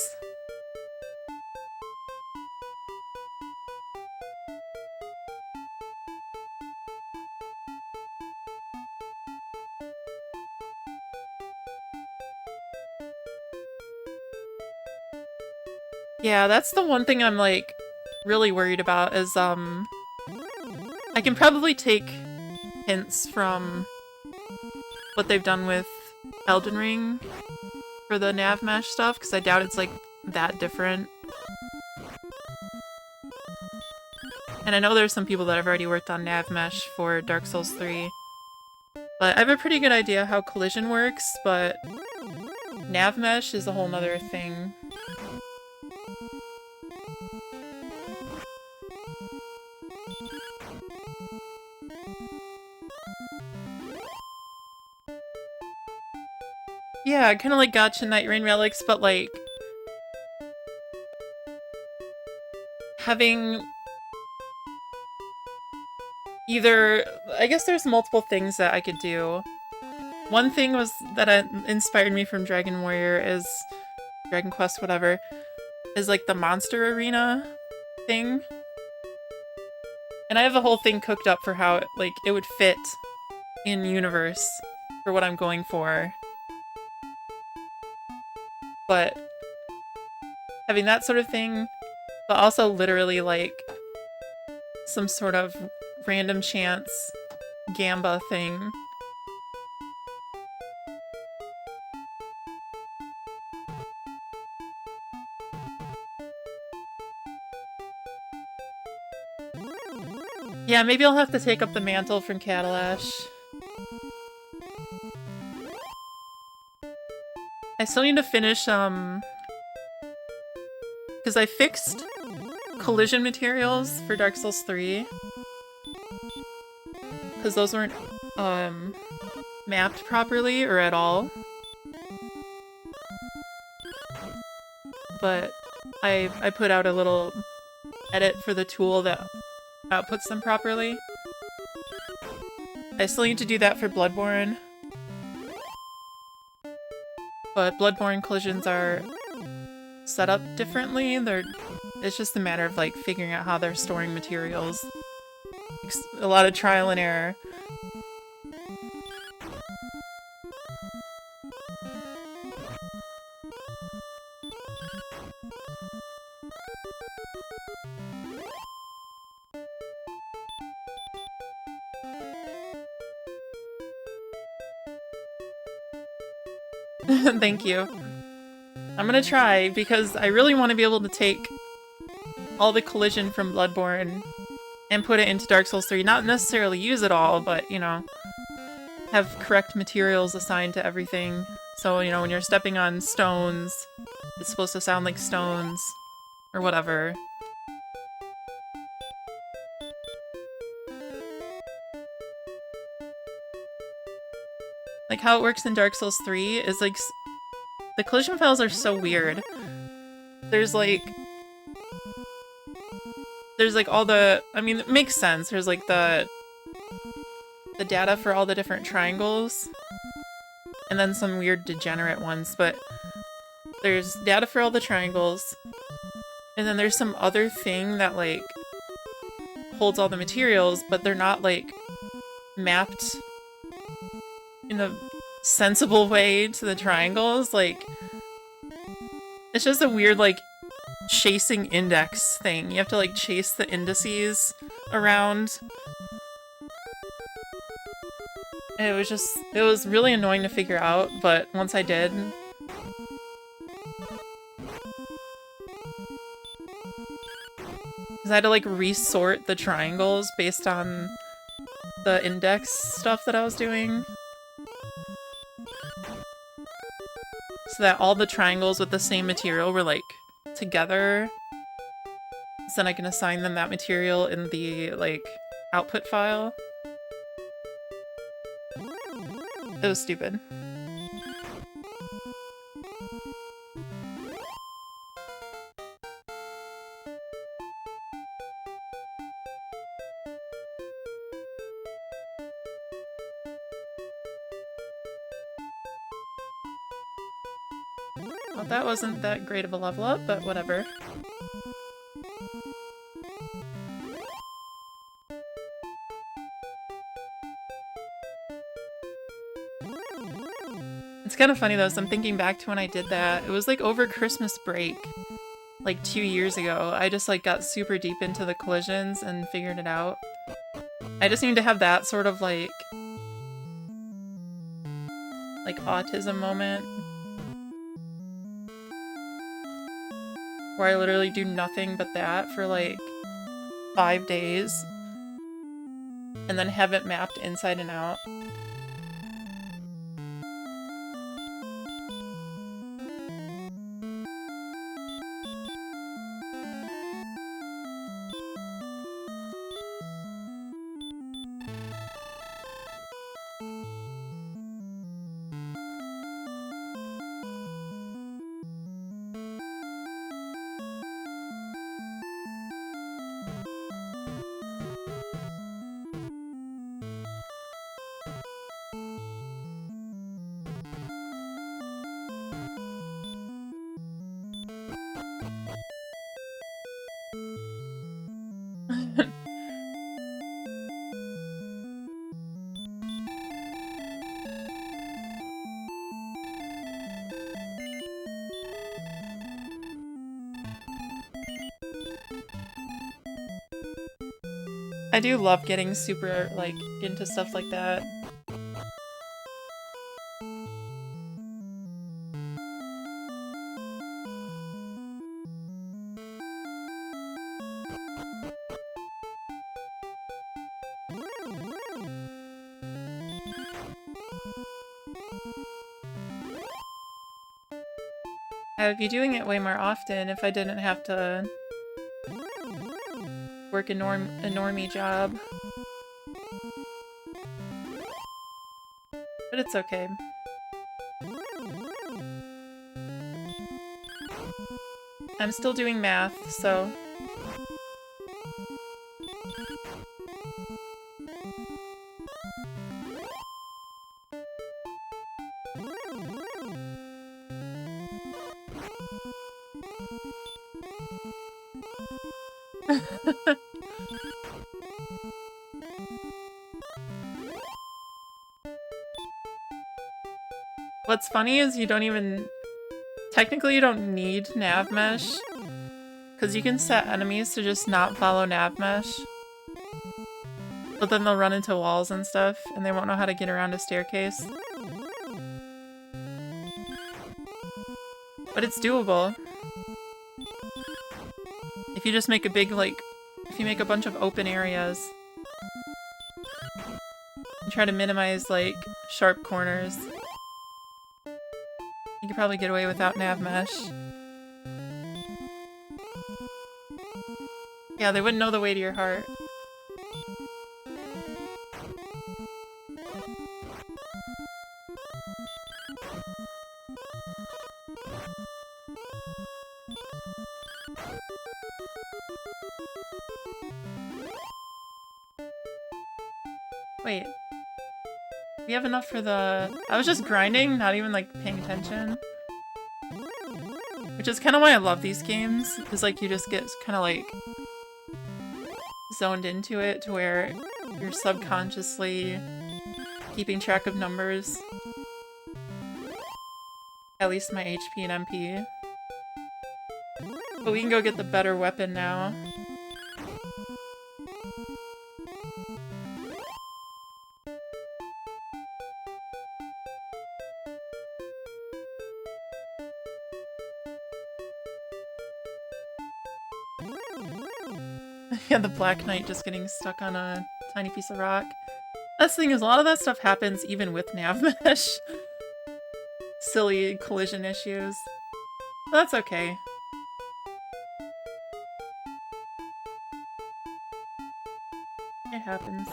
Yeah, that's the one thing I'm like really worried about is I can probably take hints from what they've done with Elden Ring for the nav mesh stuff, because I doubt it's like that different. And I know there's some people that have already worked on nav mesh for Dark Souls 3. But I have a pretty good idea how collision works, but nav mesh is a whole nother thing. Yeah, kind of like Gacha Night Rain Relics, but like having either... I guess there's multiple things that I could do. One thing was that inspired me from Dragon Warrior is... Dragon Quest, whatever, is like the monster arena thing. And I have the whole thing cooked up for how it would fit in universe for what I'm going for. But having that sort of thing, but also literally like some sort of random chance gamba thing. Yeah, maybe I'll have to take up the mantle from Catalash. I still need to finish, because I fixed collision materials for Dark Souls 3. Because those weren't, mapped properly or at all. But I put out a little edit for the tool that outputs them properly. I still need to do that for Bloodborne. But Bloodborne collisions are set up differently. It's just a matter of like figuring out how they're storing materials. A lot of trial and error. Thank you. I'm gonna try, because I really want to be able to take all the collision from Bloodborne and put it into Dark Souls 3. Not necessarily use it all, but, you know, have correct materials assigned to everything. So, you know, when you're stepping on stones, it's supposed to sound like stones, or whatever. Like, how it works in Dark Souls 3 is, like, the collision files are so weird. There's, like, all the... I mean, it makes sense. There's, like, the data for all the different triangles. And then some weird degenerate ones, but... There's data for all the triangles. And then there's some other thing that, like, holds all the materials, but they're not, like, mapped in a sensible way to the triangles. Like, it's just a weird, like, chasing index thing. You have to, like, chase the indices around. And it was really annoying to figure out, but once I did... Because I had to, like, resort the triangles based on the index stuff that I was doing. So that all the triangles with the same material were, like, together. So then I can assign them that material in the, like, output file. It was stupid. Well, that wasn't that great of a level up, but whatever. It's kind of funny though, so I'm thinking back to when I did that. It was like over Christmas break, like 2 years ago. I just like got super deep into the collisions and figured it out. I just need to have that sort of like autism moment where I literally do nothing but that for like 5 days and then have it mapped inside and out. I do love getting super, like, into stuff like that. I would be doing it way more often if I didn't have to work a normie job. But it's okay. I'm still doing math, so... What's funny is you don't even... Technically you don't need nav mesh, because you can set enemies to just not follow nav mesh. But then they'll run into walls and stuff, and they won't know how to get around a staircase. But it's doable. If you just make a big, like... If you make a bunch of open areas. And try to minimize, like, sharp corners. You could probably get away without nav mesh. Yeah, they wouldn't know the way to your heart. Wait. We have enough for the... I was just grinding, not even, like, paying attention. Which is kind of why I love these games, is, like, you just get kind of, like, zoned into it to where you're subconsciously keeping track of numbers. At least my HP and MP. But we can go get the better weapon now. Yeah, the Black Knight just getting stuck on a tiny piece of rock. That's the thing is, a lot of that stuff happens even with nav mesh. Silly collision issues. But that's okay. It happens.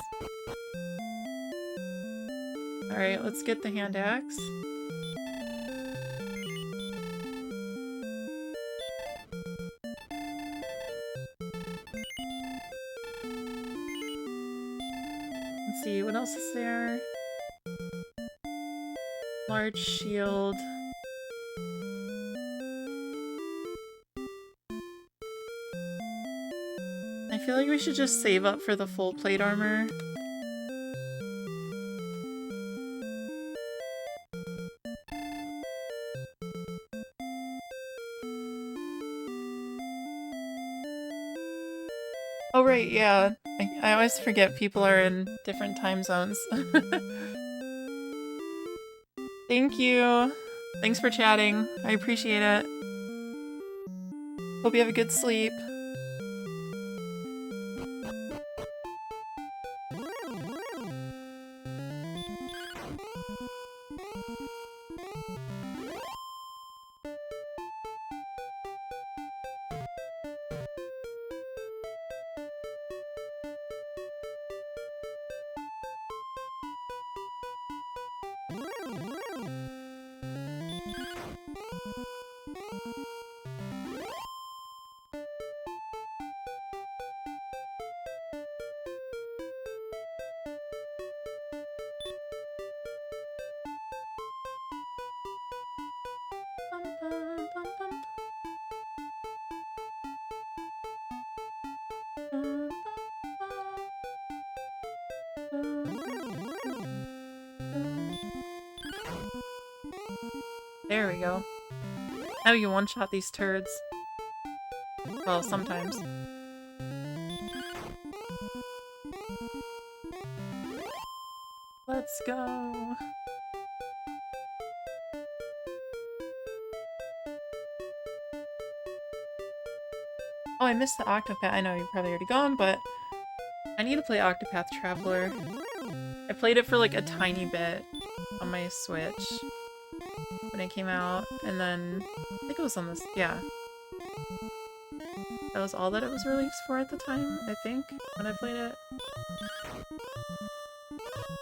Alright, let's get the hand axe. Let's see, what else is there? Large shield. feel like we should just save up for the full plate armor. Oh right, yeah. I always forget people are in different time zones. Thank you. Thanks for chatting. I appreciate it. Hope you have a good sleep. There we go. Now you one-shot these turds. Well, sometimes. Let's go! Oh, I missed the Octopath. I know you're probably already gone, but I need to play Octopath Traveler. I played it for like a tiny bit on my Switch when it came out, and then I think it was on this, yeah. That was all that it was released for at the time, I think, when I played it.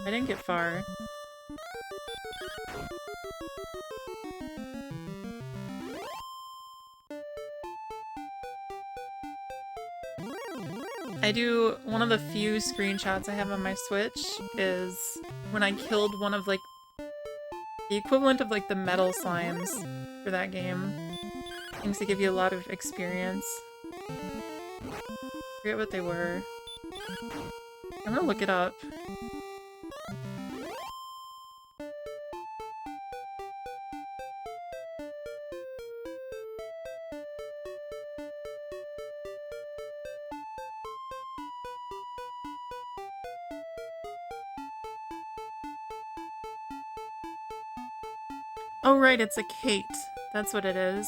I didn't get far. I do, one of the few screenshots I have on my Switch is when I killed one of like the equivalent of like the metal slimes for that game. Things that give you a lot of experience. I forget what they were. I'm gonna look it up. Oh right, it's a Kate. That's what it is.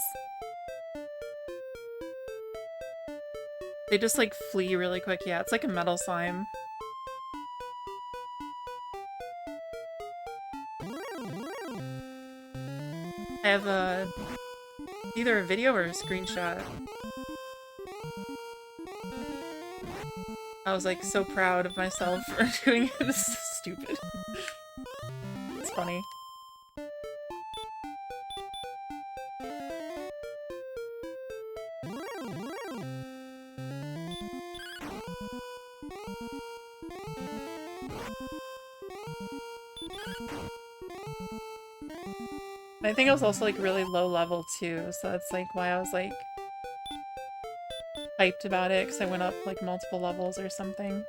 They just like flee really quick. Yeah, it's like a metal slime. I have either a video or a screenshot. I was like so proud of myself for doing it. This is stupid. It's funny. I think I was also like really low level too, so that's like why I was like hyped about it, because I went up like multiple levels or something.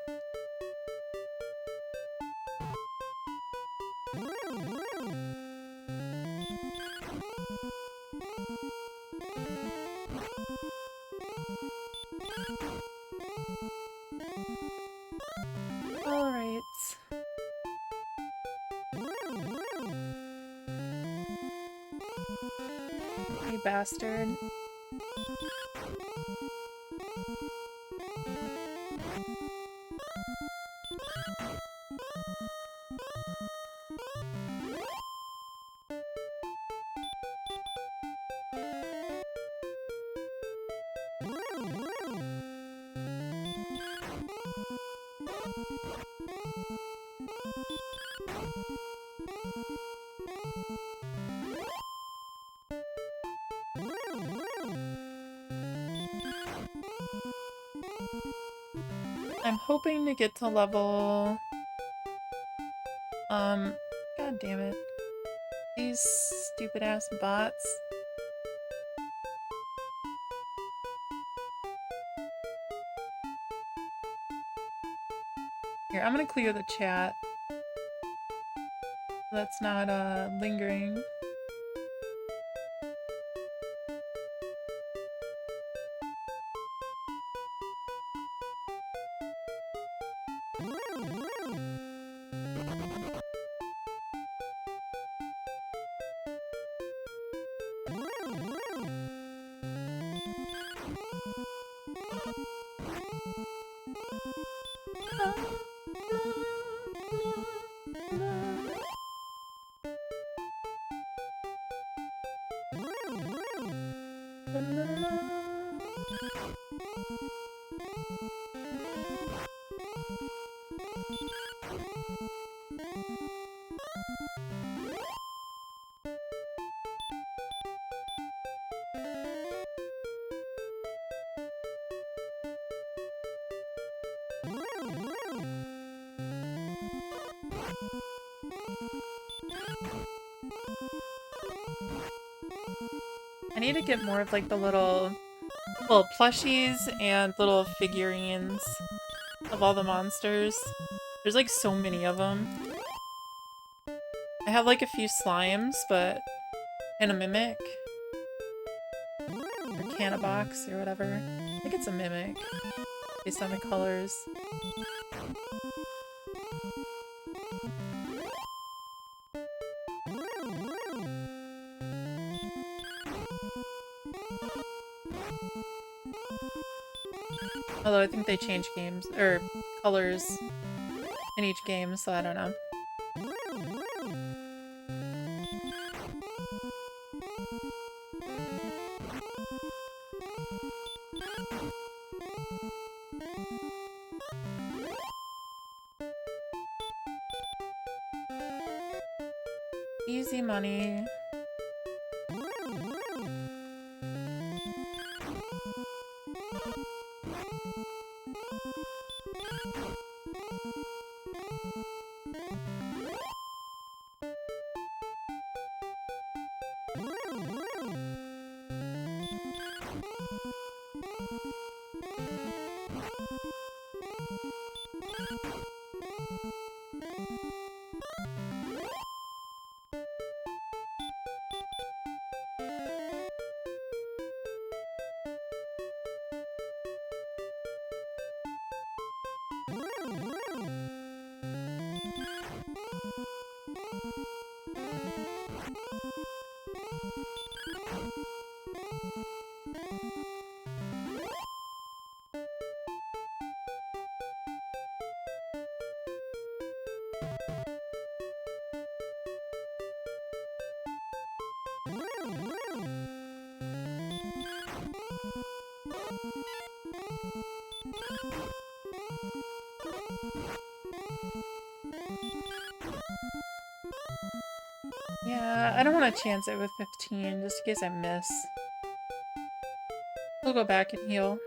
Alright. You bastard. I'm hoping to get to level... God damn it. These stupid ass bots. Here, I'm gonna clear the chat. So that's not lingering. I need to get more of like the little plushies and little figurines of all the monsters. There's like so many of them. I have like a few slimes, but and a mimic. Or Canabox or whatever. I think it's a mimic. Based on the colors. Although I think they change games, or colors in each game, so I don't know. Easy money. Yeah, I don't want to chance it with 15, just in case I miss. We'll go back and heal.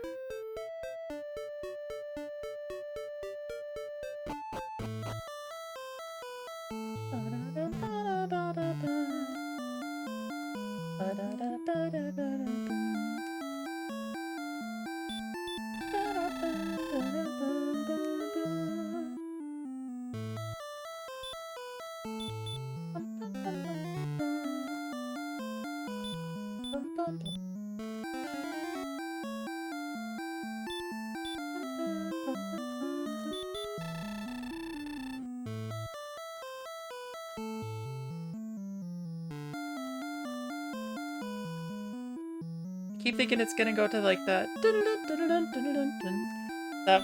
Keep thinking it's gonna go to like that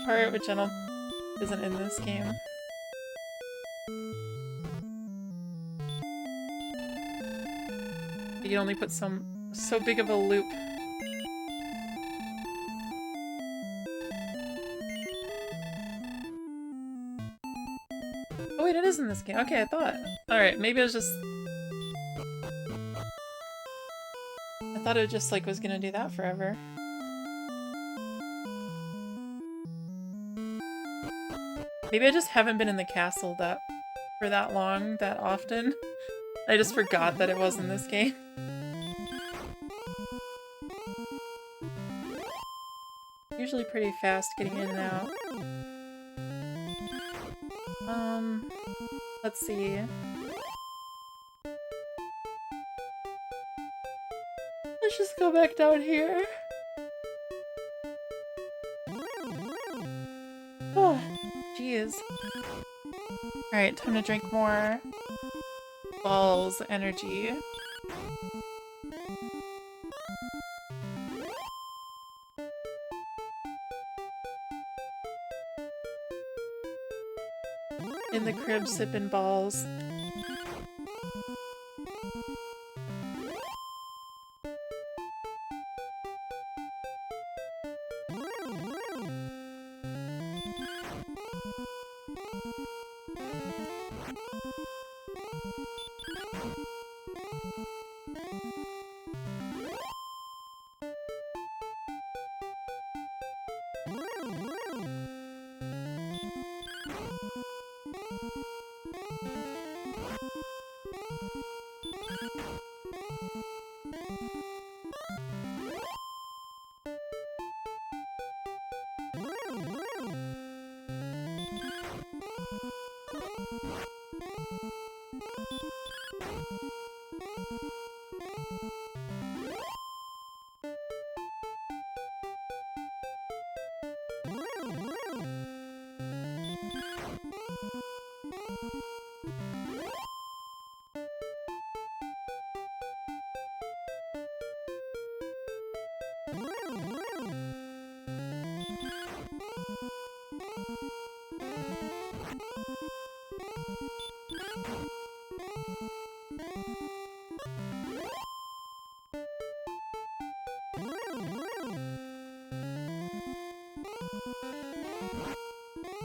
part, which I don't isn't in this game. You can only put so big of a loop. Oh wait, it is in this game. Okay, I thought. Alright, maybe it was just... I thought it just like was gonna do that forever. Maybe I just haven't been in the castle for that long, that often. I just forgot that it was in this game. Usually pretty fast getting in and out. Let's see. Let's just go back down here. Oh, jeez. Alright, time to drink more balls energy. In the crib sipping balls.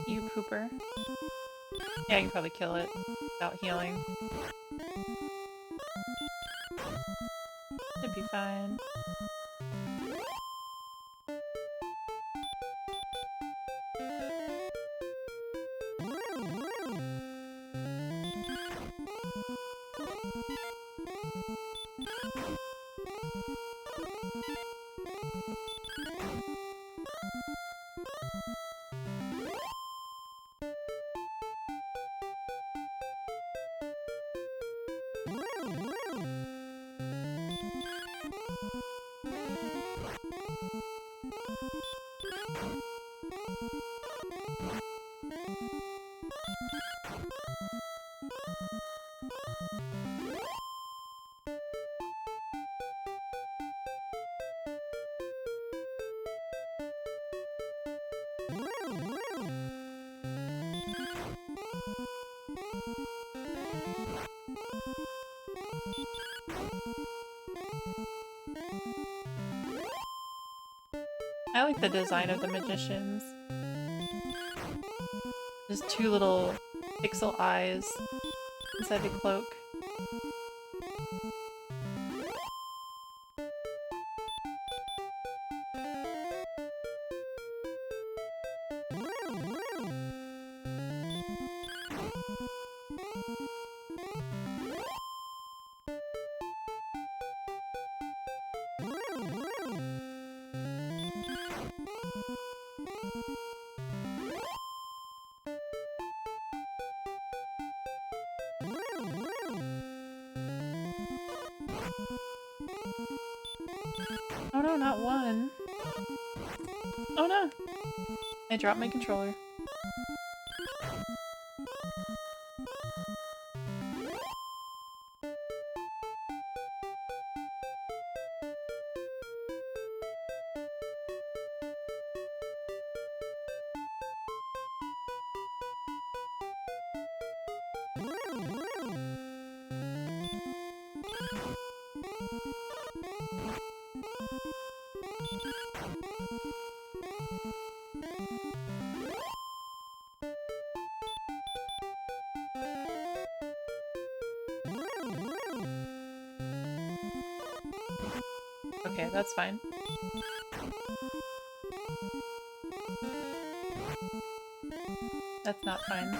You pooper. Yeah, I can probably kill it without healing. It'd be fine. I like the design of the magicians. Just two little pixel eyes inside the cloak. Oh no, not one. Oh no! I dropped my controller. Okay, that's fine. That's not fine.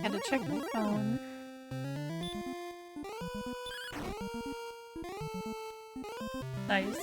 Had to check my phone. Nice.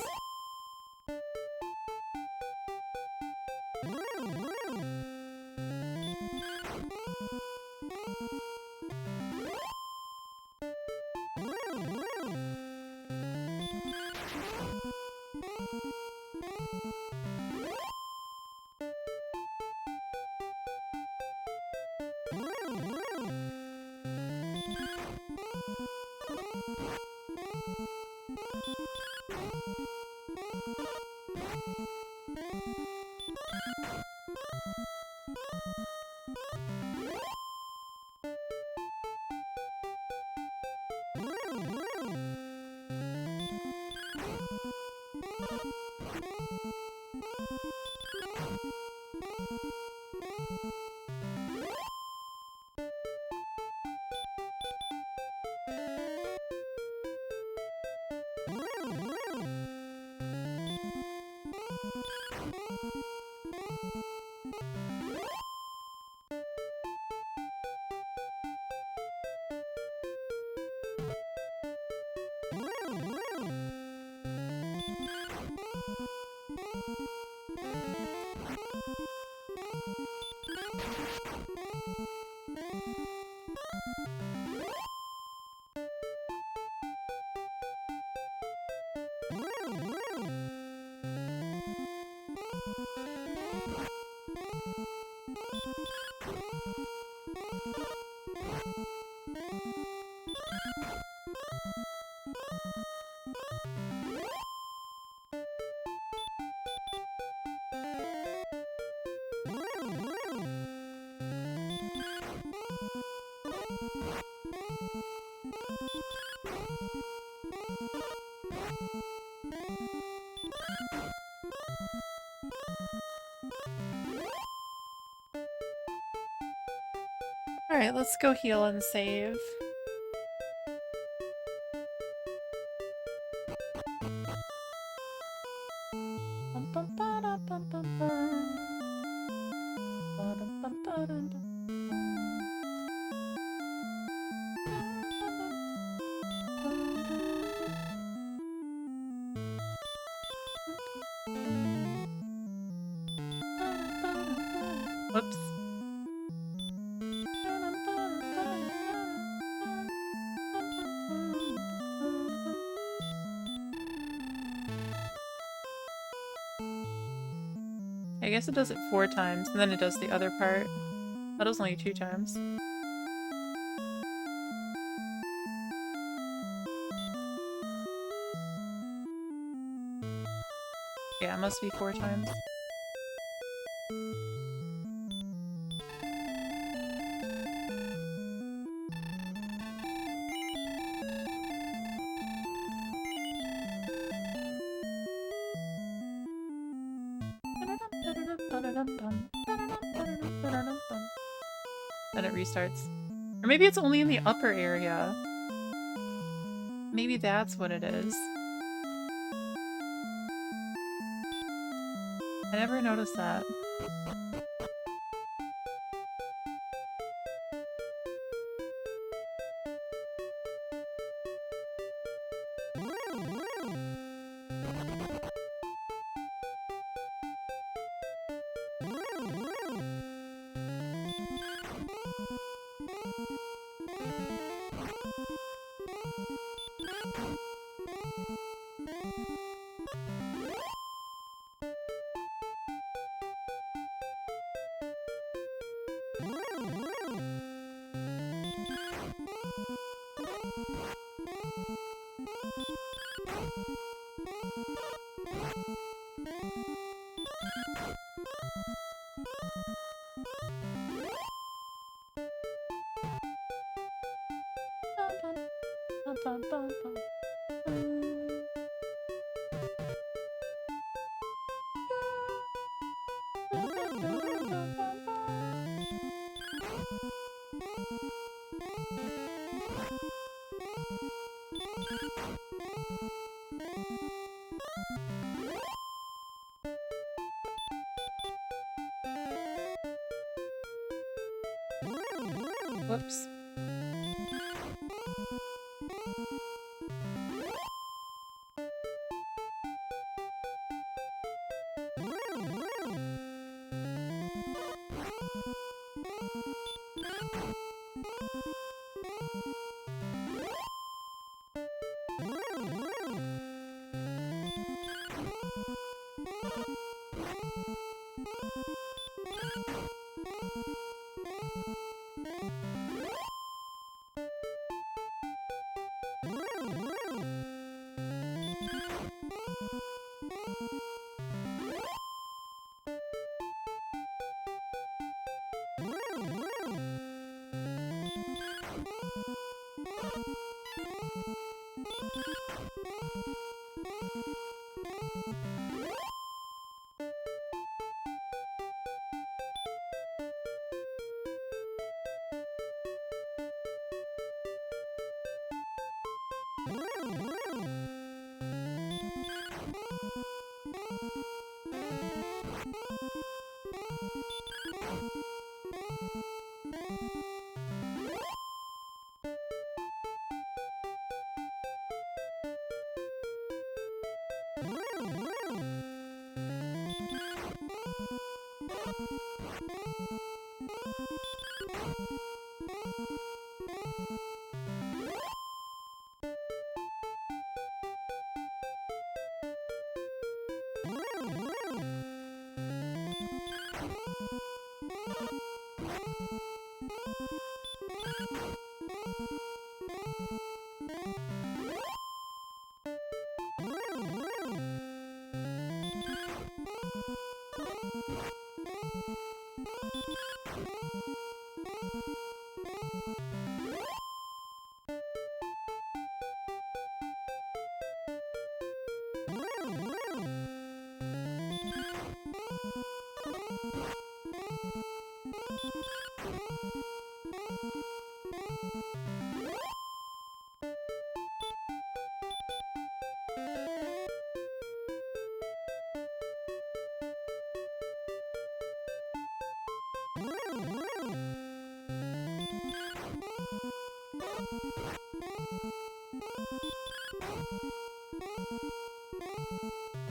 Alright, let's go heal and save. Whoops. I guess it does it 4 times, and then it does the other part. That was only 2 times. Yeah, it must be 4 times. Then it restarts. Or maybe it's only in the upper area. Maybe that's what it is. I never noticed that. Whoops.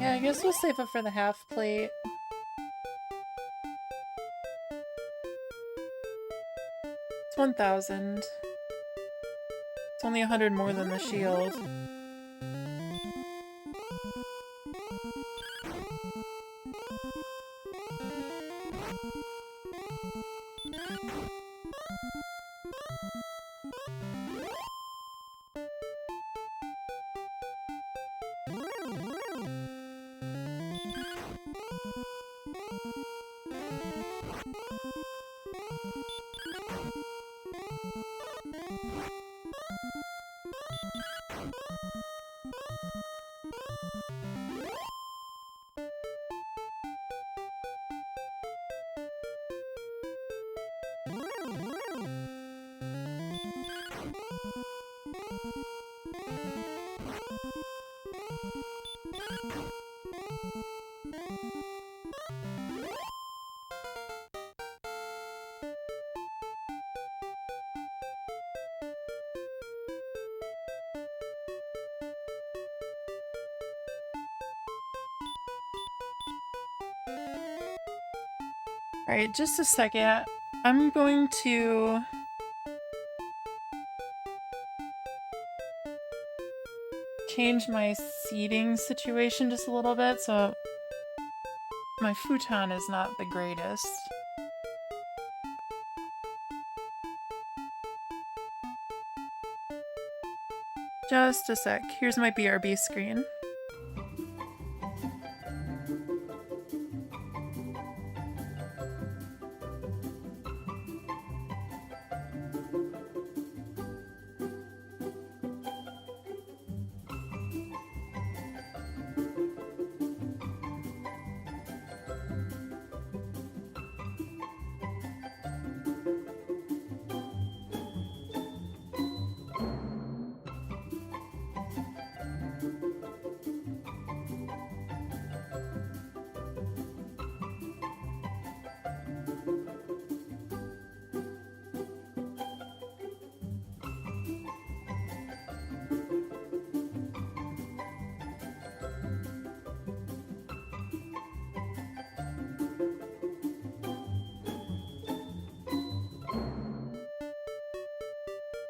Yeah, I guess we'll save up for the half plate. It's 1,000. It's only 100 more than the shield. Alright, just a second. I'm going to change my seating situation just a little bit, so my futon is not the greatest. Just a sec. Here's my BRB screen.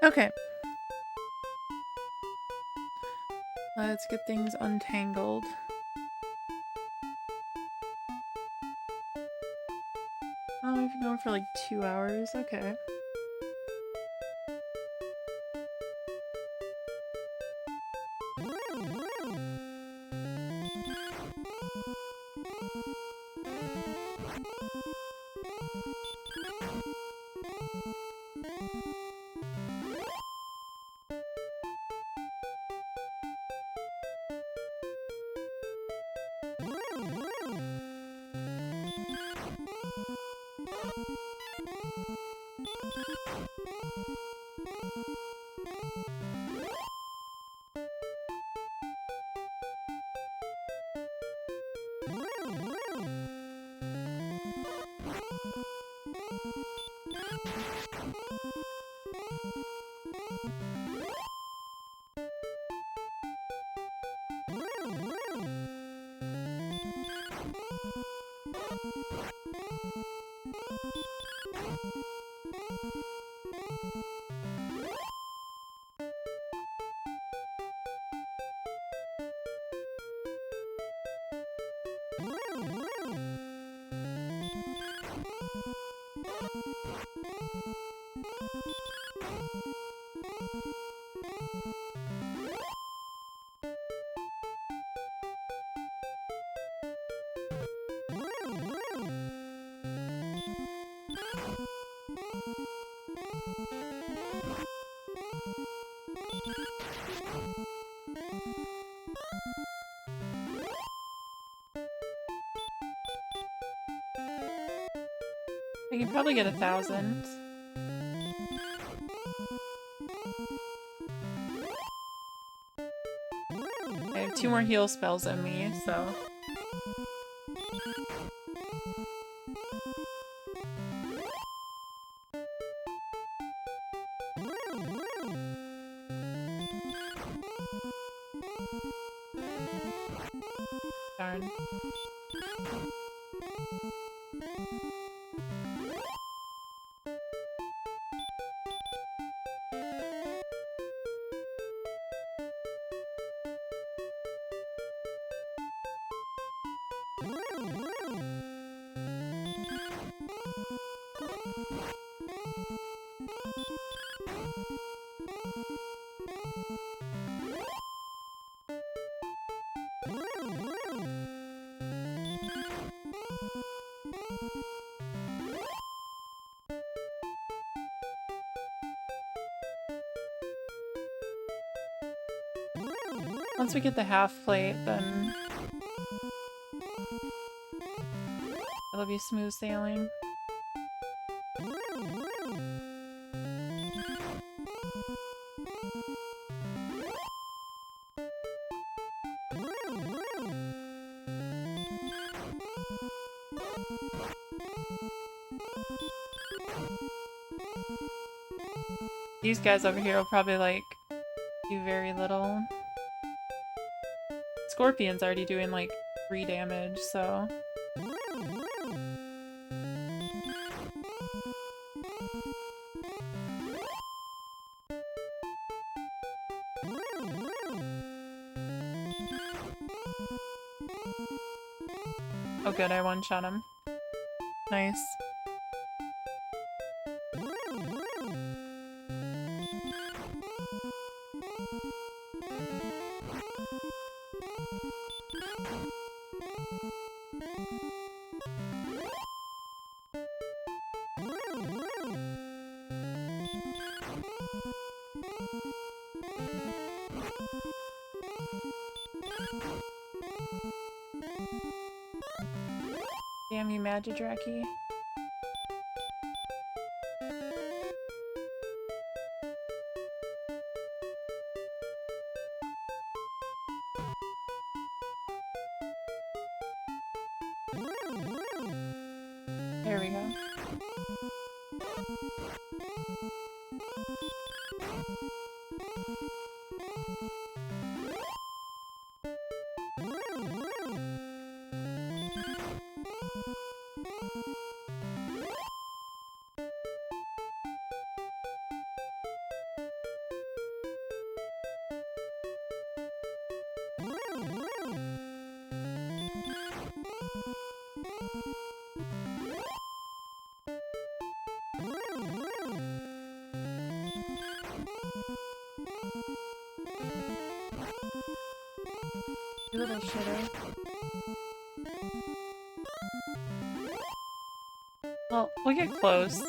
Okay. Let's get things untangled. Oh, we've been going for like 2 hours. Okay. I can probably get 1,000. I have 2 more heal spells in me, so... Darn. Once we get the half plate, then it'll be smooth sailing. These guys over here will probably, like, do very little. Scorpion's already doing, like, 3 damage, so... Oh good, I one-shot him. Nice. Damn you, Magidraki. There we go. You little shitter. Well, we'll get close.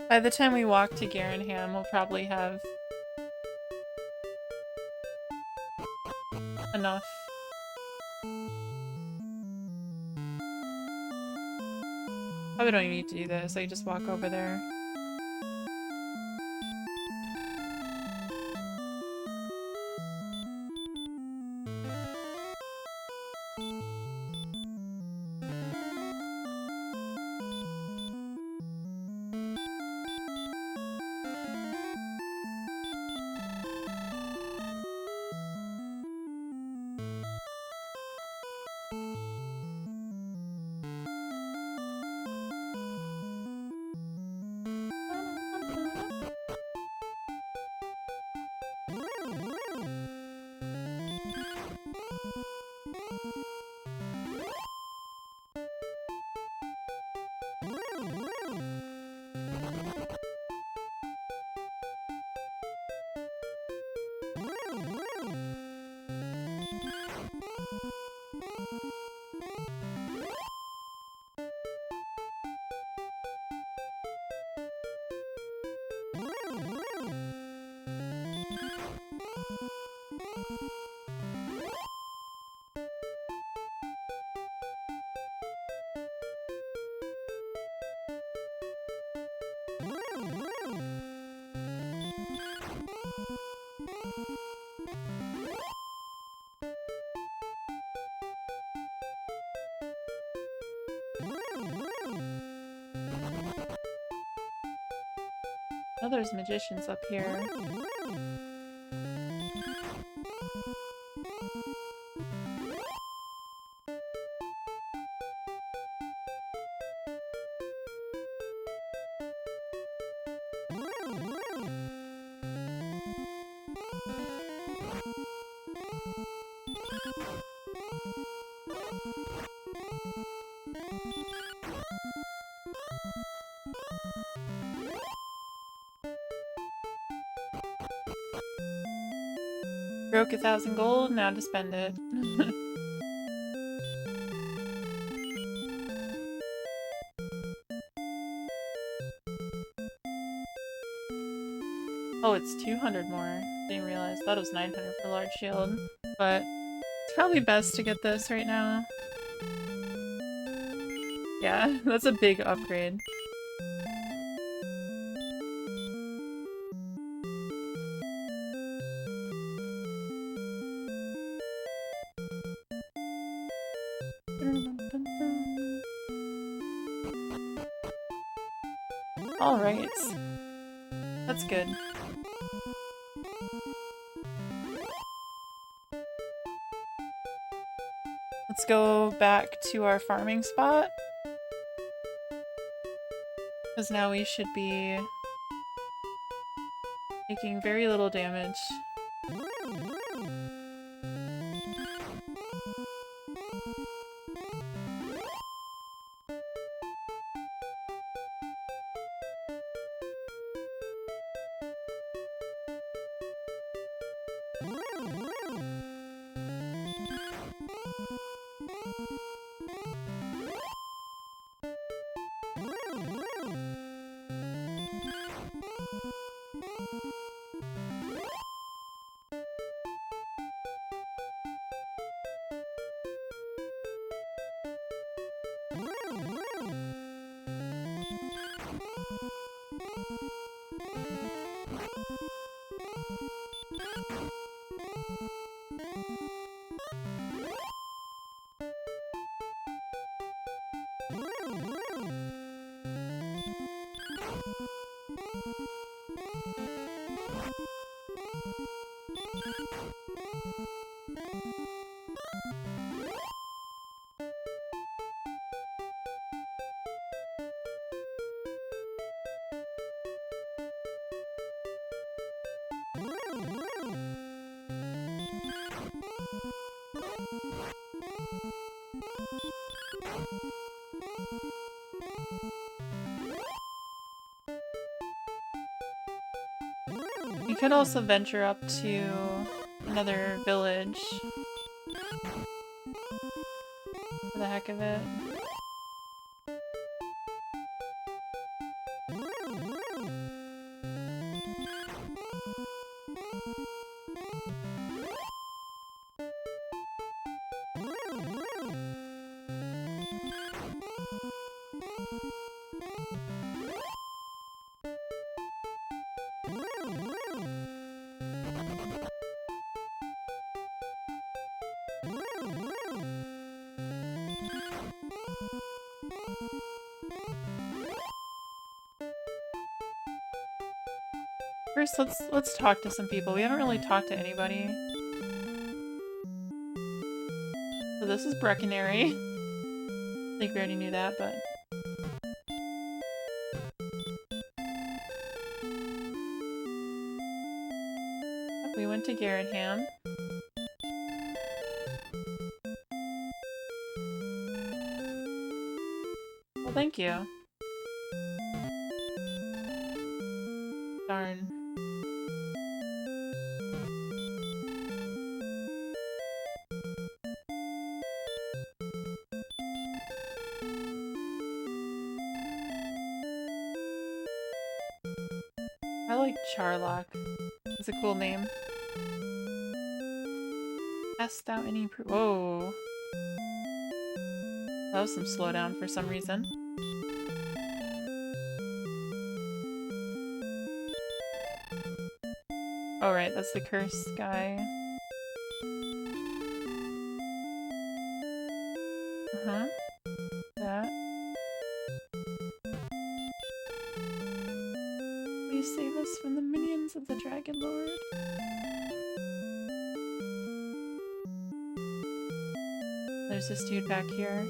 By the time we walk to Garenham, we'll probably have enough. Probably don't even need to do this, I just walk over there. Oh, there's magicians up here. Broke 1,000 gold, now to spend it. Oh, it's 200 more. Didn't realize. Thought it was 900 for large shield. But it's probably best to get this right now. Yeah, that's a big upgrade. Alright. That's good. Let's go back to our farming spot. Because now we should be taking very little damage. We could also venture up to another village for the heck of it. First, let's talk to some people. We haven't really talked to anybody. So this is Breckenary. I think we already knew that, but... We went to Garretham. Well, thank you. Darn. I like Charlock. It's a cool name. Hast thou any proof? Whoa. That was some slowdown for some reason. Oh right, that's the curse guy. Uh-huh. That. Please save us from the minions of the Dragon Lord. There's this dude back here.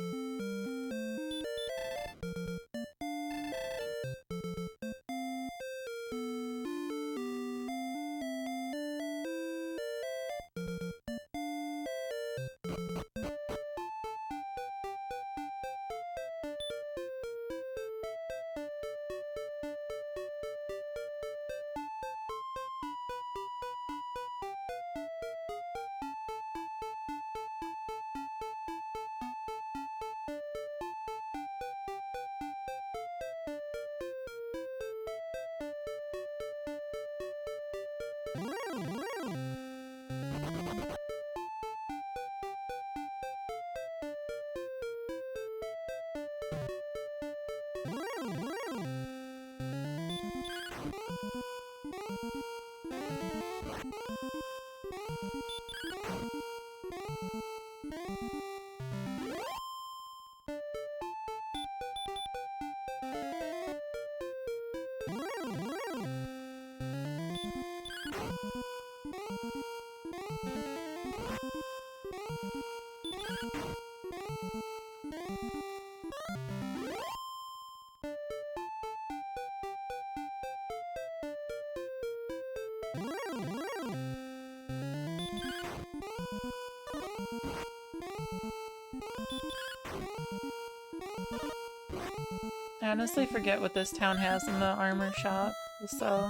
I honestly forget what this town has in the armor shop, so...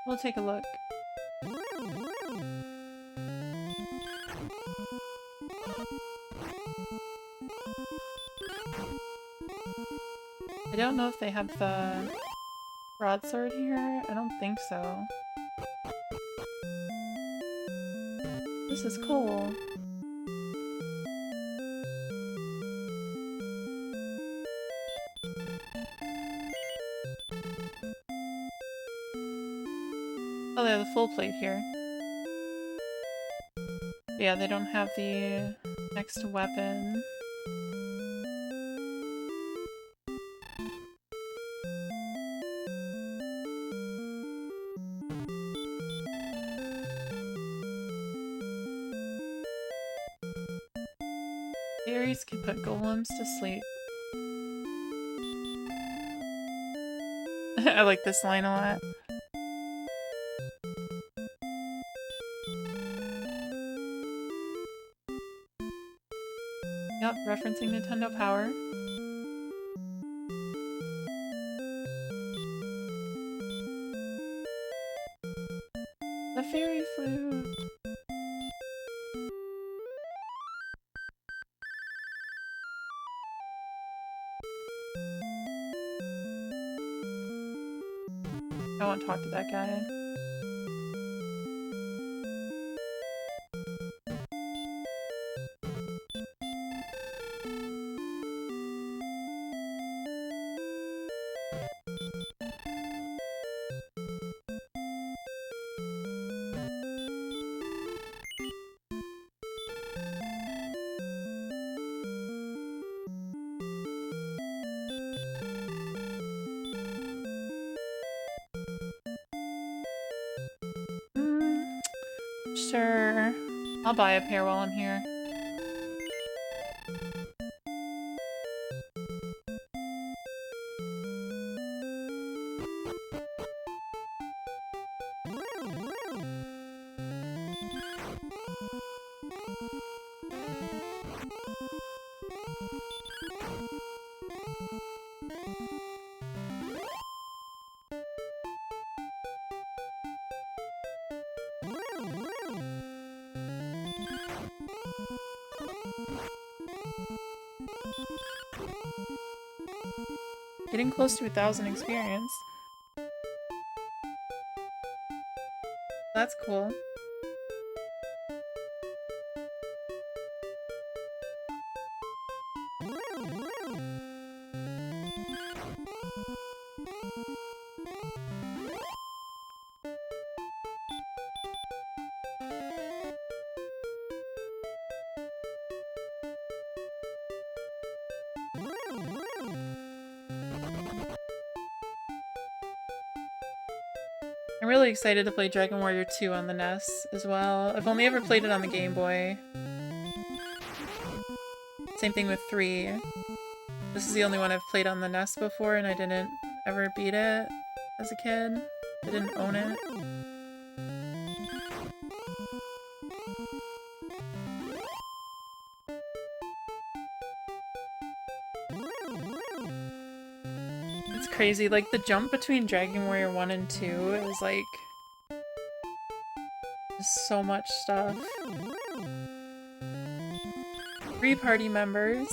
We'll take a look. I don't know if they have the broadsword here. I don't think so. This is cool. Oh, they have the full plate here. Yeah, they don't have the next weapon. Fairies can put golems to sleep. I like this line a lot. referencing Nintendo Power. The fairy flute. I won't talk to that guy. Sure. I'll buy a pair while I'm here. Getting close to 1,000 experience. That's cool. I'm really excited to play Dragon Warrior 2 on the NES as well. I've only ever played it on the Game Boy. Same thing with 3. This is the only one I've played on the NES before, and I didn't ever beat it as a kid. I didn't own it. It's crazy, like the jump between Dragon Warrior 1 and 2 is like just so much stuff. 3 party members,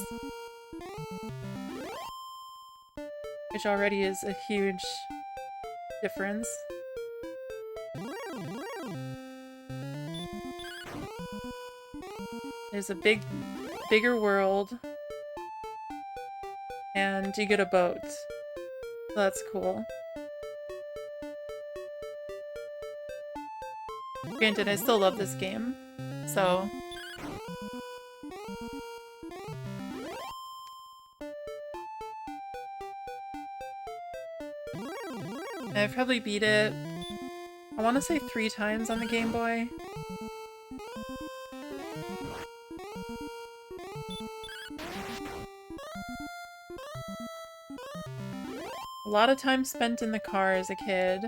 which already is a huge difference. There's a bigger world, and you get a boat. So that's cool. Granted, I still love this game, so... I've probably beat it, I want to say 3 times on the Game Boy. A lot of time spent in the car as a kid.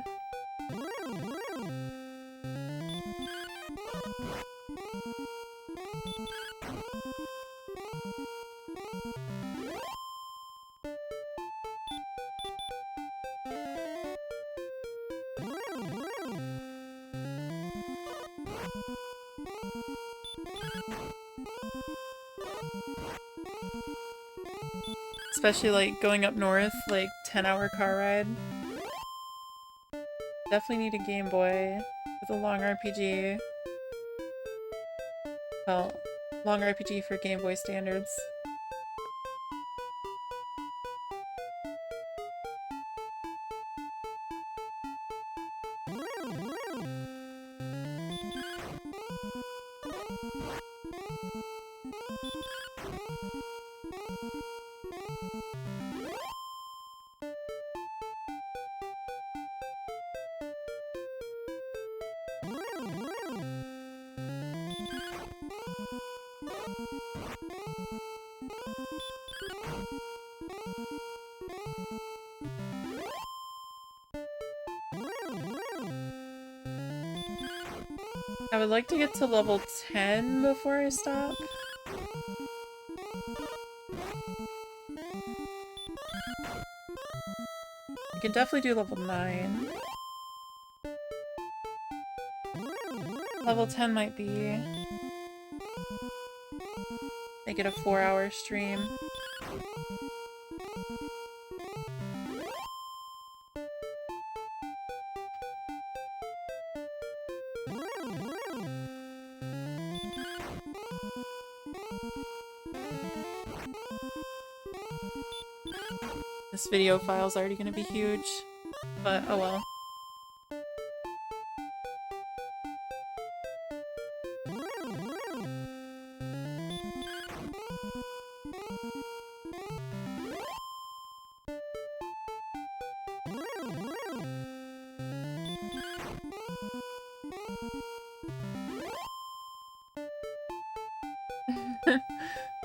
Especially like going up north, like 10-hour car ride. Definitely need a Game Boy with a long RPG. Well, long RPG for Game Boy standards. I would like to get to level 10 before I stop. You can definitely do level 9. Level 10 might be... make it a 4-hour stream. This video file's already gonna be huge, but oh well.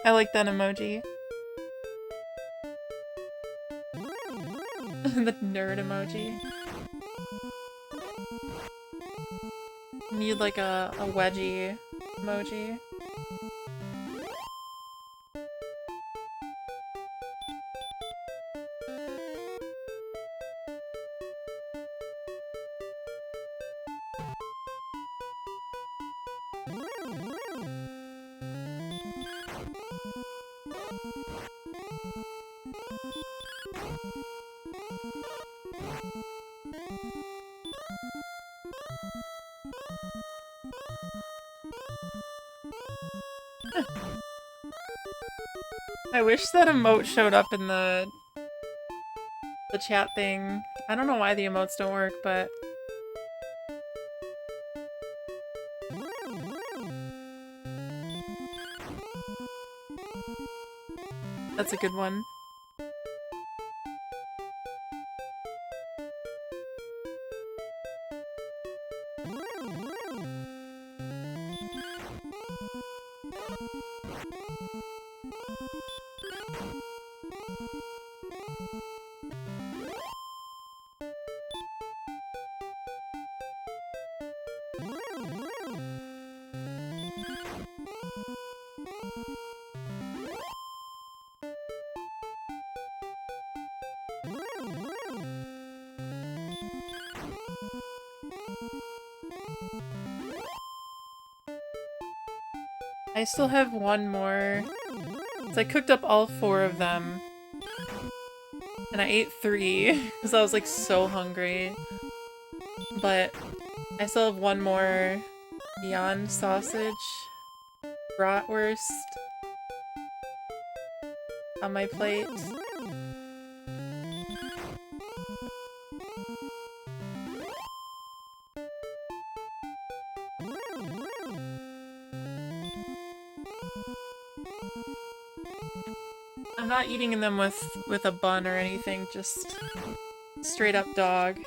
I like that emoji. The nerd emoji. You need like a wedgie emoji. I wish that emote showed up in the chat thing. I don't know why the emotes don't work, but... that's a good one. I still have one more. So I cooked up all 4 of them. And I ate 3 because I was like so hungry. But I still have one more Beyond Sausage bratwurst on my plate. I'm not eating them with a bun or anything, just straight up dog.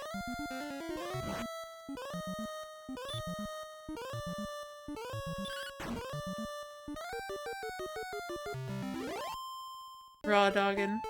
Raw doggin'.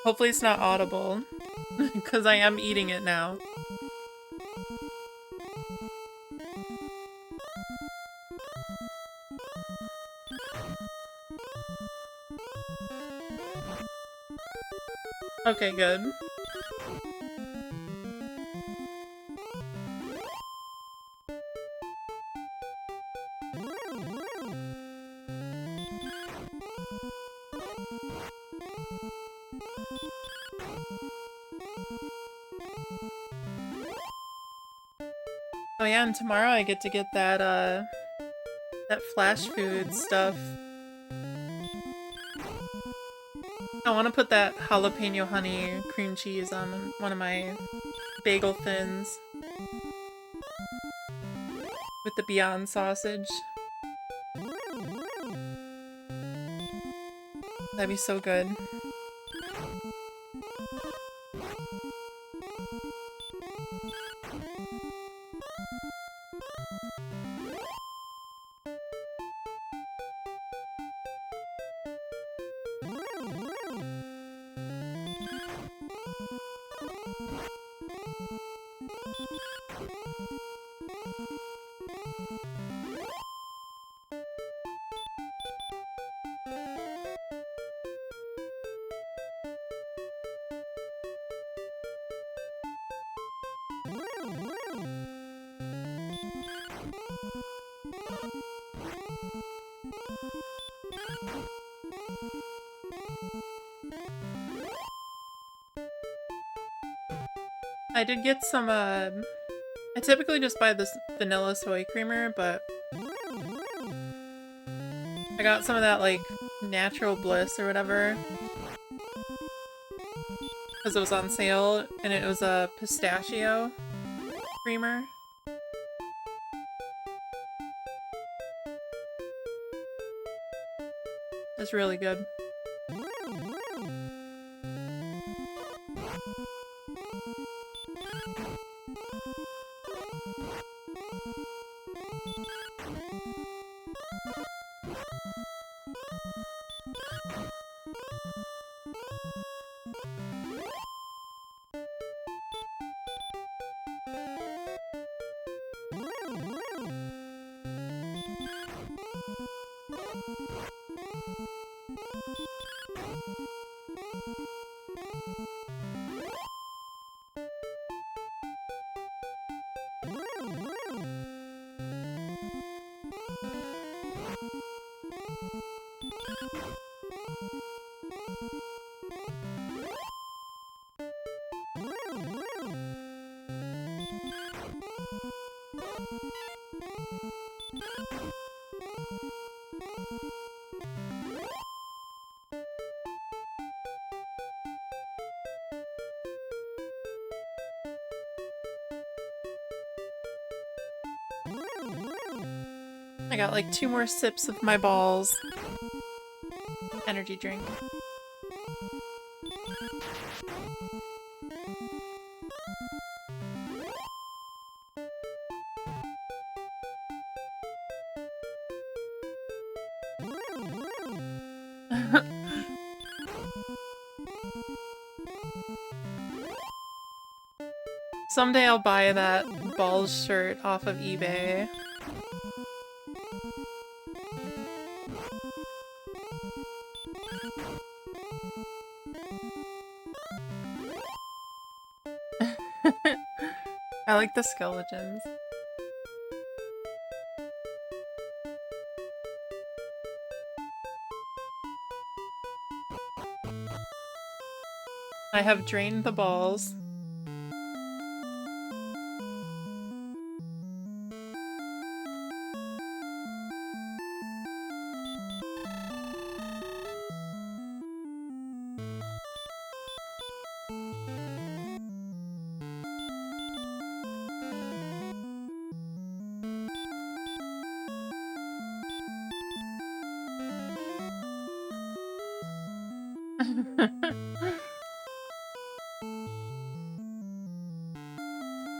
Hopefully it's not audible, because I am eating it now. Okay, good. Oh yeah, and tomorrow I get to get that, that flash food stuff. I want to put that jalapeno honey cream cheese on one of my bagel thins. With the Beyond sausage. That'd be so good. I did get some, I typically just buy this vanilla soy creamer, but I got some of that, like, natural bliss or whatever, because it was on sale, and it was a pistachio creamer. It's really good. I got like 2 more sips of my balls. Energy drink. Someday I'll buy that balls shirt off of eBay. I like the skeletons. I have drained the balls.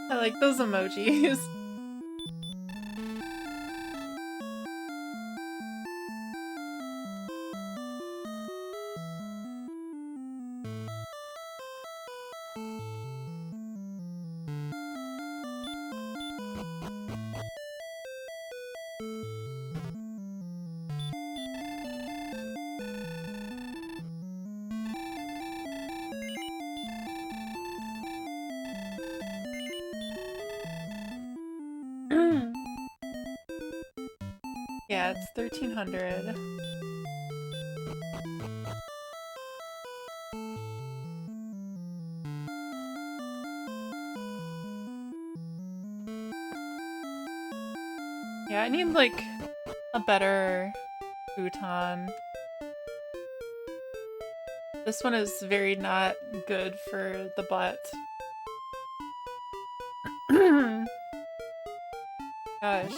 I like those emojis. Yeah, it's 1300. Yeah, I need like a better futon. This one is very not good for the butt. Gosh.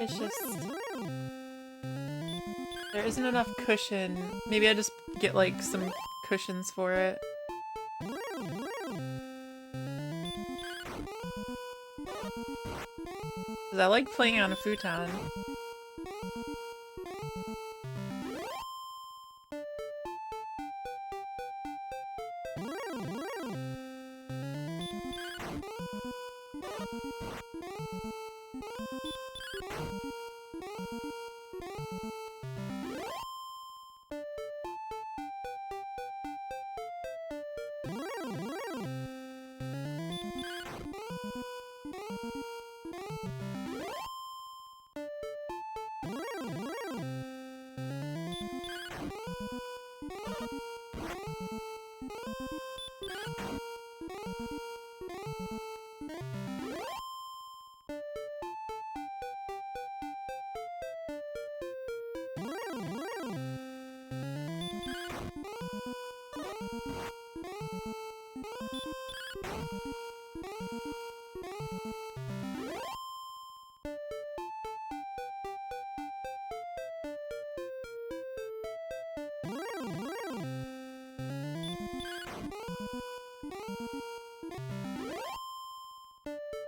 It's just... There isn't enough cushion. Maybe I just get like some cushions for it. 'Cause I like playing on a futon.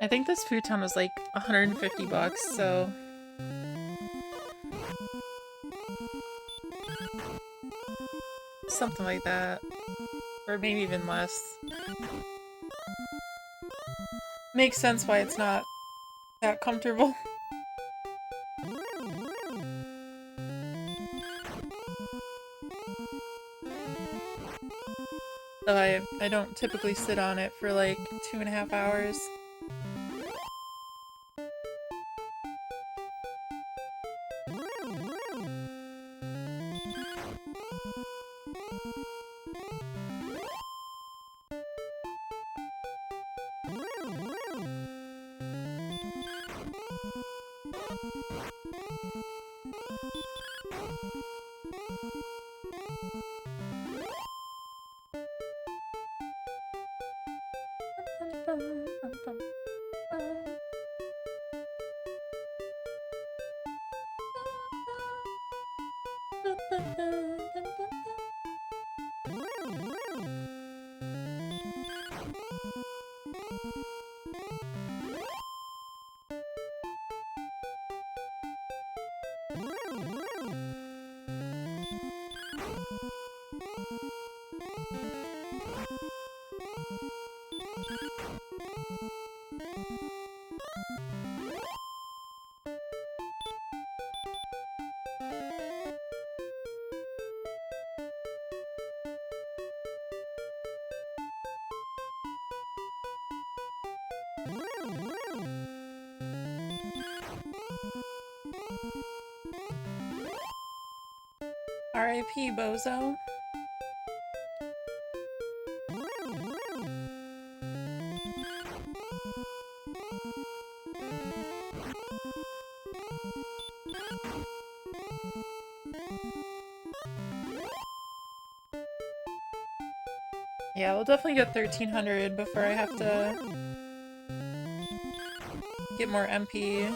I think this futon was like 150 bucks, so something like that. Or maybe even less. Makes sense why it's not that comfortable. So I don't typically sit on it for like 2.5 hours. R.I.P. Bozo. Yeah, we'll definitely get 1300 before I have to get more MP.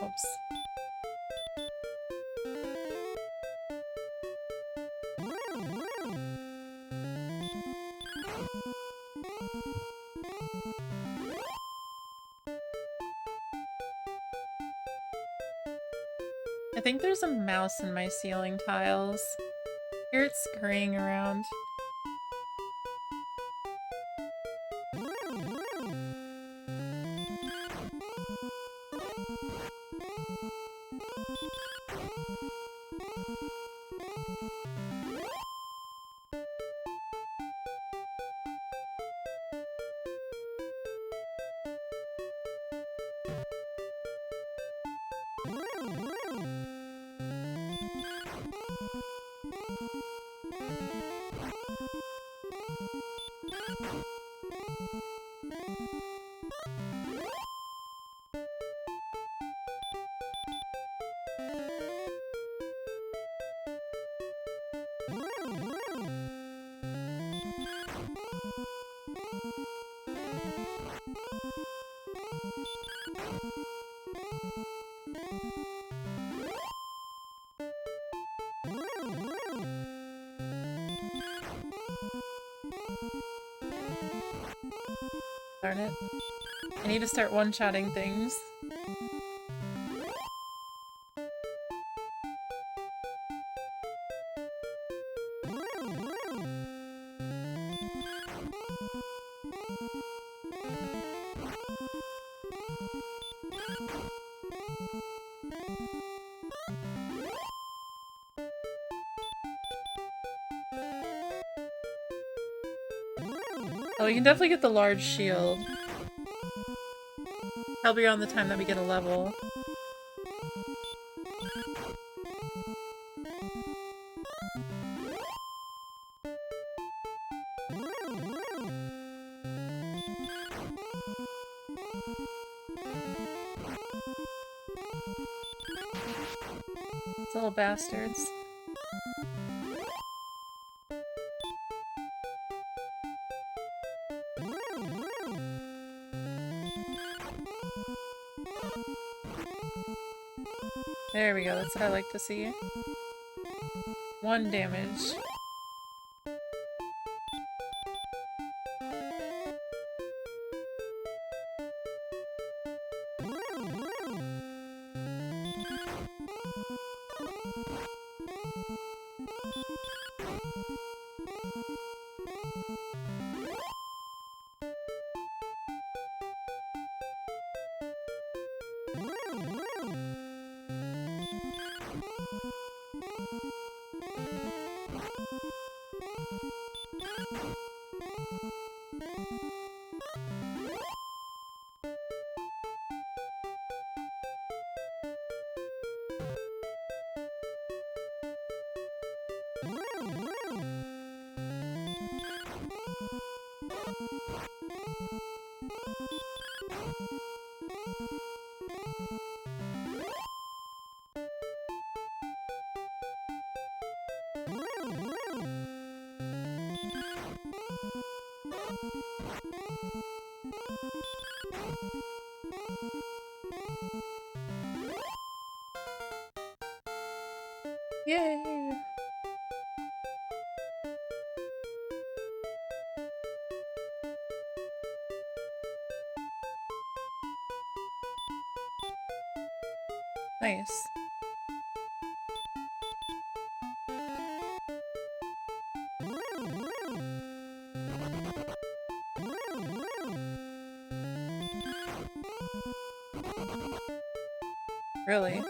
Oops. I think there's a mouse in my ceiling tiles. I hear it scurrying around. Darn it. I need to start one-shotting things. Oh, we can definitely get the large shield. Probably around the time that we get a level. These little bastards. There we go, that's what I like to see. 1 damage. Yay! Nice. Really?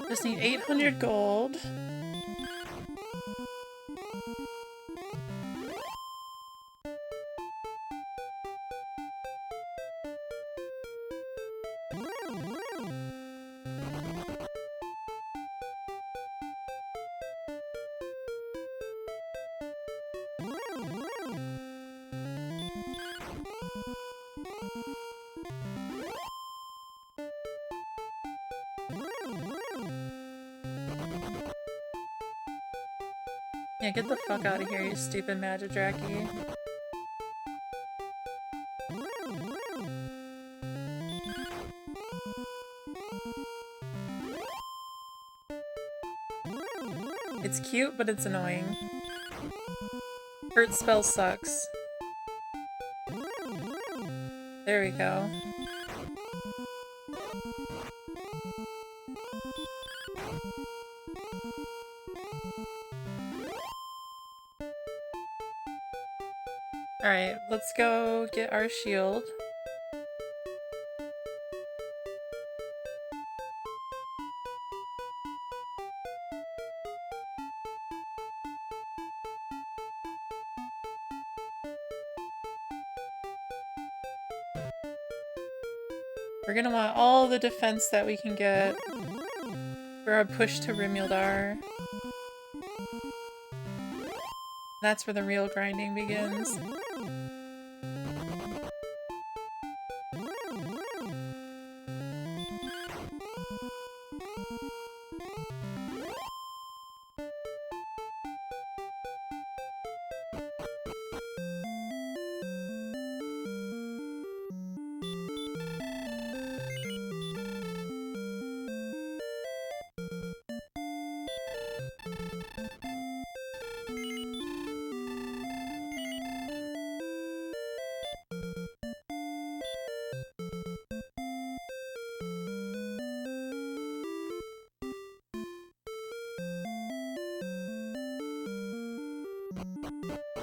Just need 800 gold. Yeah, get the fuck out of here, you stupid Magidraki. It's cute, but it's annoying. Hurt spell sucks. There we go. Alright, let's go get our shield. We're gonna want all the defense that we can get for our push to Rimildar. That's where the real grinding begins.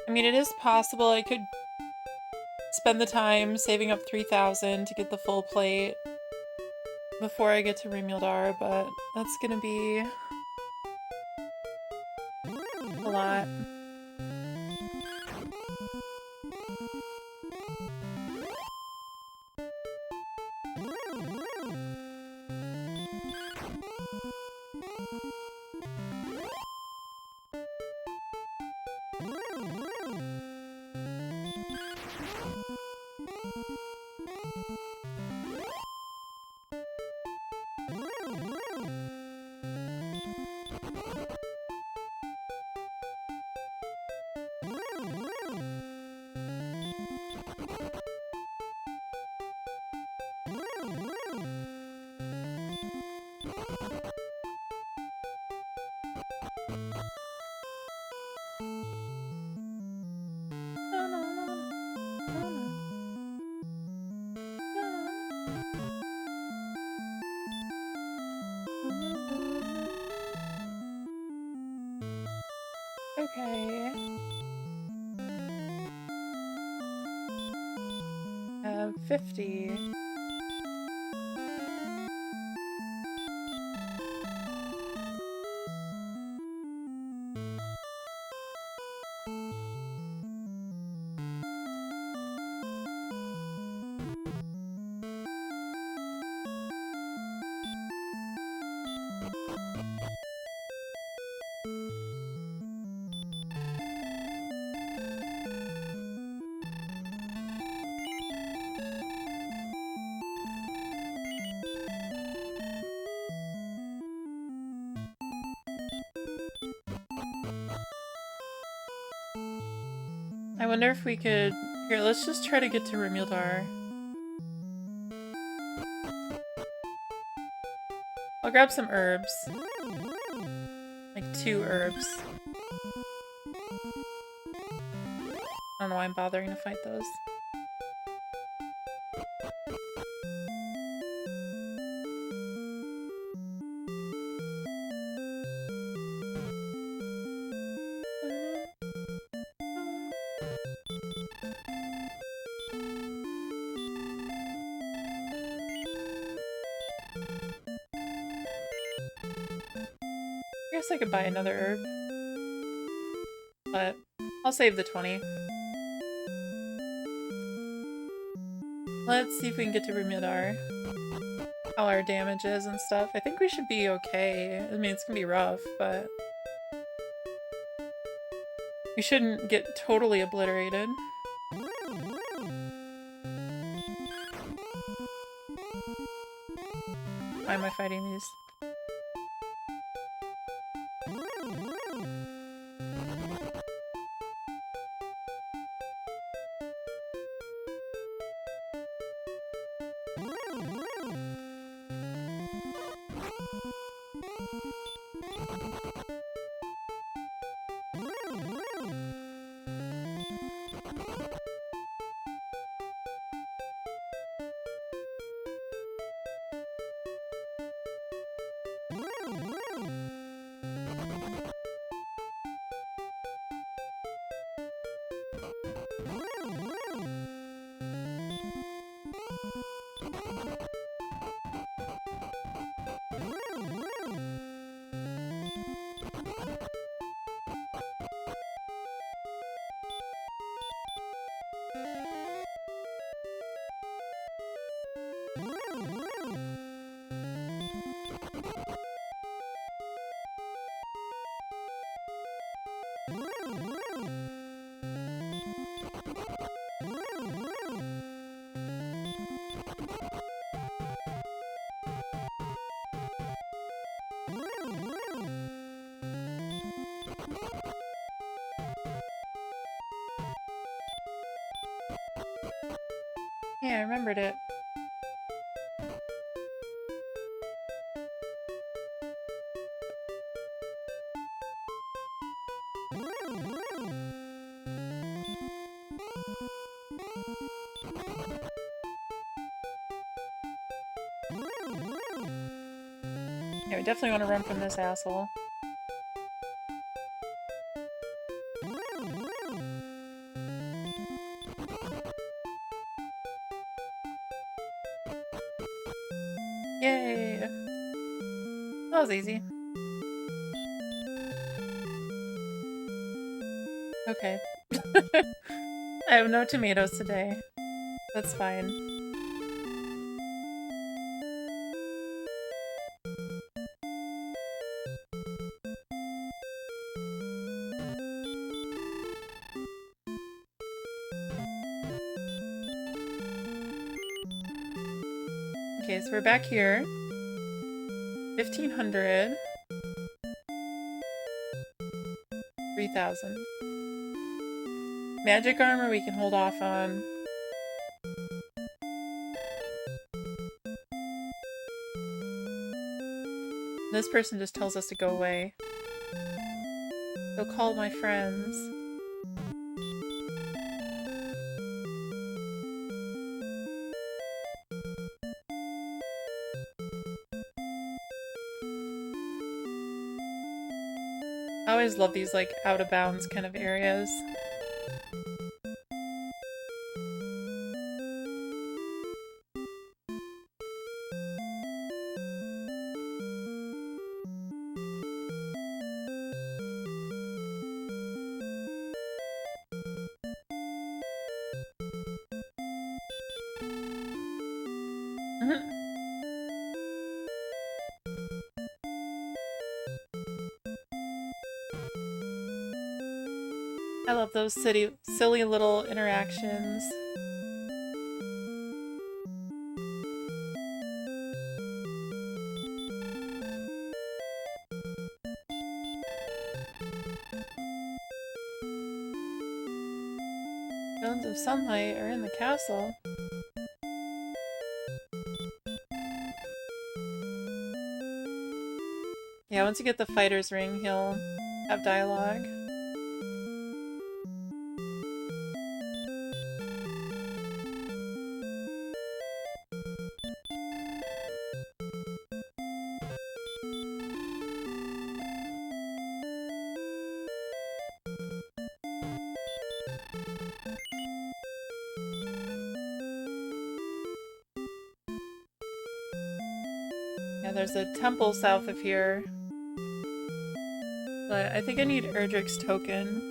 I mean, it is possible I could spend the time saving up 3,000 to get the full plate before I get to Rimildar, but that's gonna be a lot. Okay. 50. I wonder if we could... Here, let's just try to get to Rimildar. I'll grab some herbs. Like 2 herbs. I don't know why I'm bothering to fight those. I guess I could buy another herb. But I'll save the 20. Let's see if we can get to Rimildar. How our damage is and stuff. I think we should be okay. I mean, it's gonna be rough, but... we shouldn't get totally obliterated. Why am I fighting these? Yeah, I remembered it. Yeah, we definitely want to run from this asshole. Yay! That was easy. Okay. I have no tomatoes today. That's fine. Okay, so we're back here. 1500. 3000. Magic armor we can hold off on. This person just tells us to go away. Go call my friends. I always love these, like, out-of-bounds kind of areas. I love those silly little interactions. Villains of sunlight are in the castle. Yeah, once you get the fighter's ring, he'll have dialogue. Yeah, there's a temple south of here. But I think I need Erdrick's token.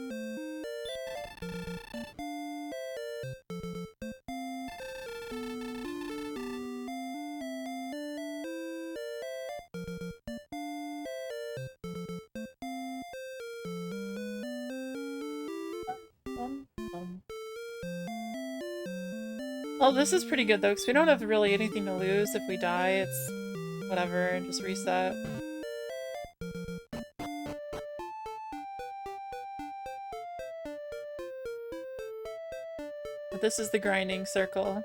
Oh, this is pretty good though, because we don't have really anything to lose if we die. It's whatever, just reset. But this is the grinding circle.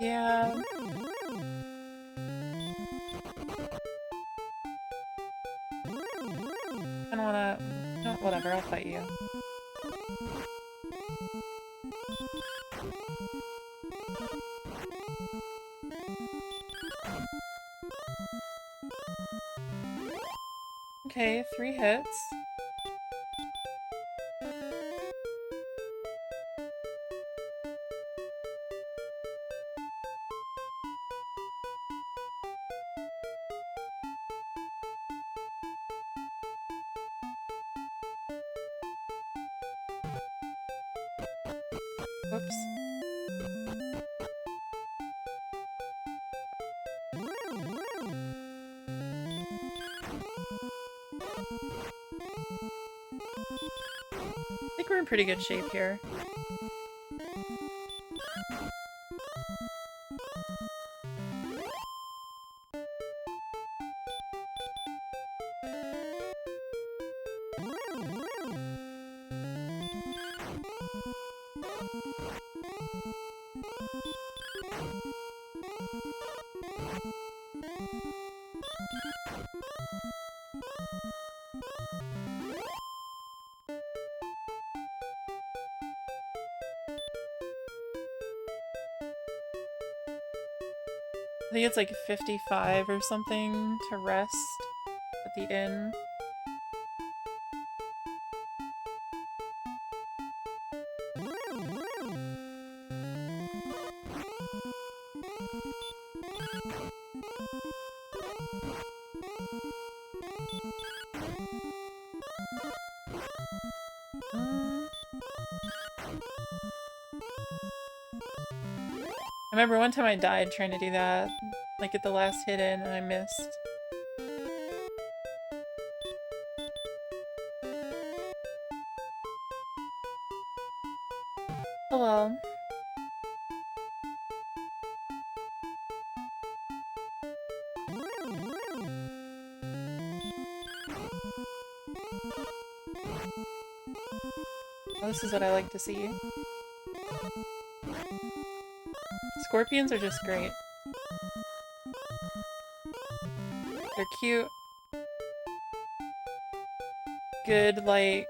Yeah. I don't wanna... No, whatever, I'll fight you. Okay, 3 hits. Whoops. I think we're in pretty good shape here. I think it's like 55 or something to rest at the inn. I remember one time I died trying to do that, like at the last hit in, and I missed. Oh well. Well, this is what I like to see. Scorpions are just great. They're cute. Good, like,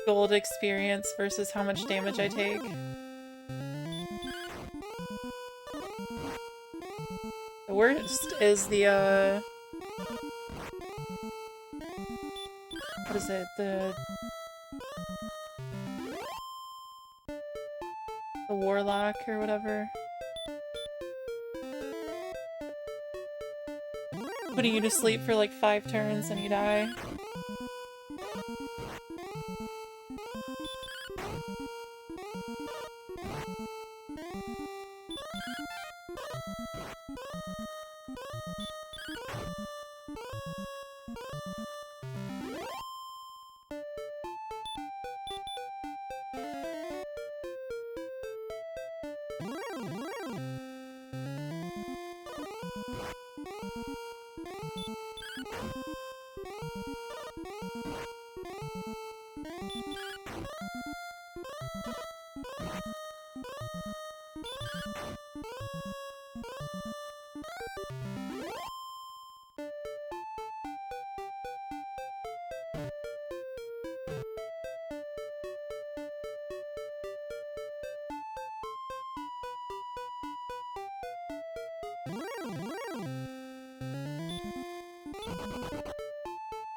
gold experience versus how much damage I take. The worst is the, what is it? The warlock or whatever. Putting you to sleep for like 5 turns and you die.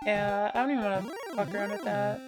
Yeah, I don't even want to fuck around with that.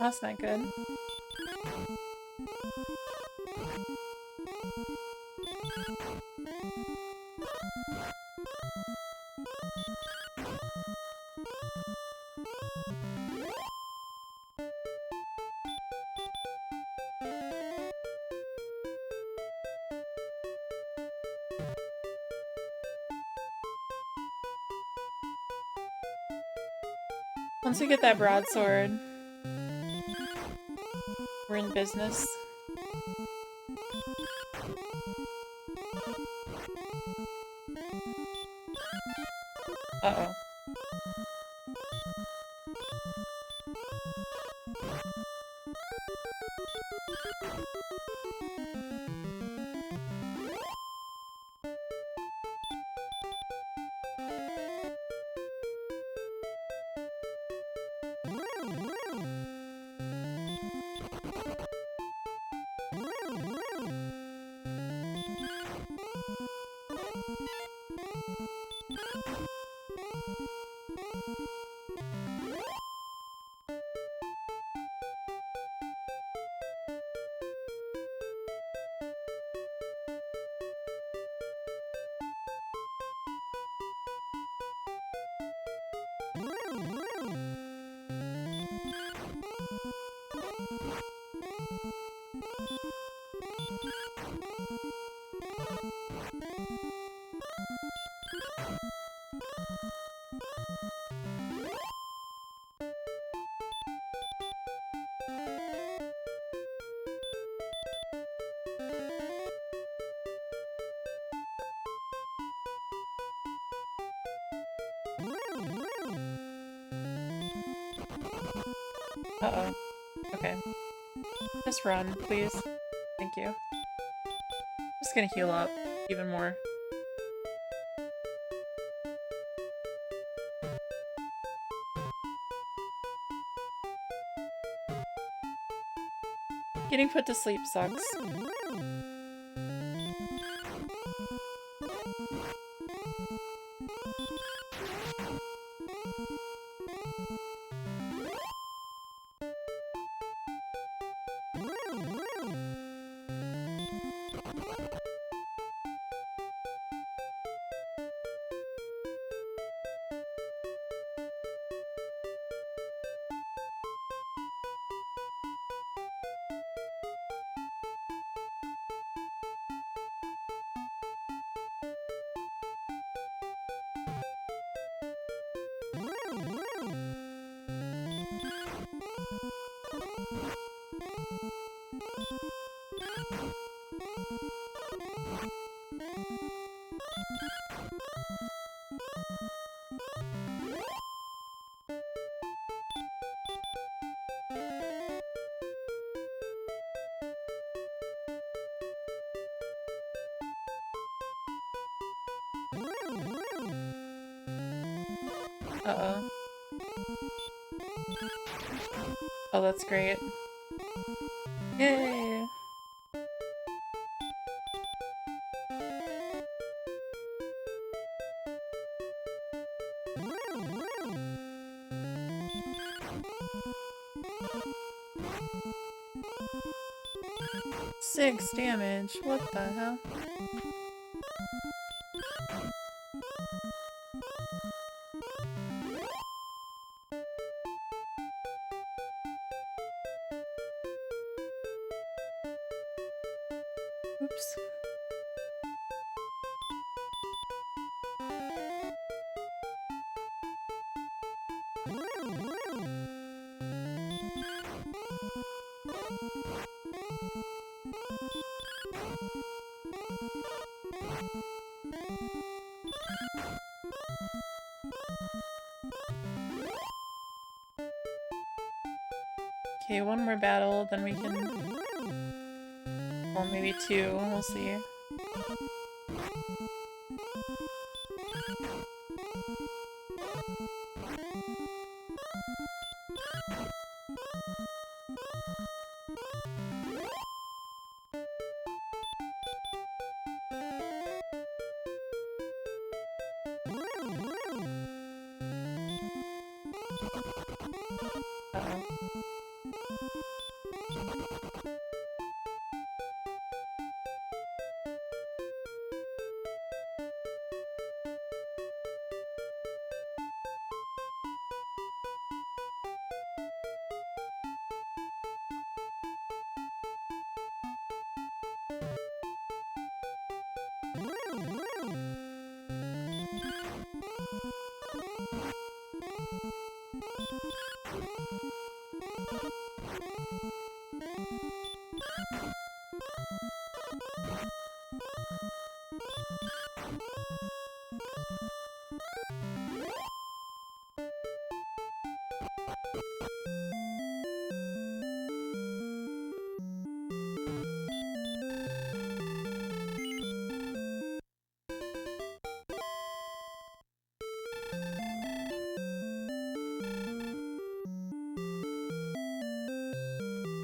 That's not good. Once we get that broadsword, we're in business. Uh-oh. Uh-oh. Okay. Just run, please. Thank you. Just gonna heal up even more. Getting put to sleep sucks. Uh-oh. Oh, that's great. Yay! Six damage. What the hell? Oops. Okay, one more battle, then we can... Or maybe two, we'll see. Uh-oh.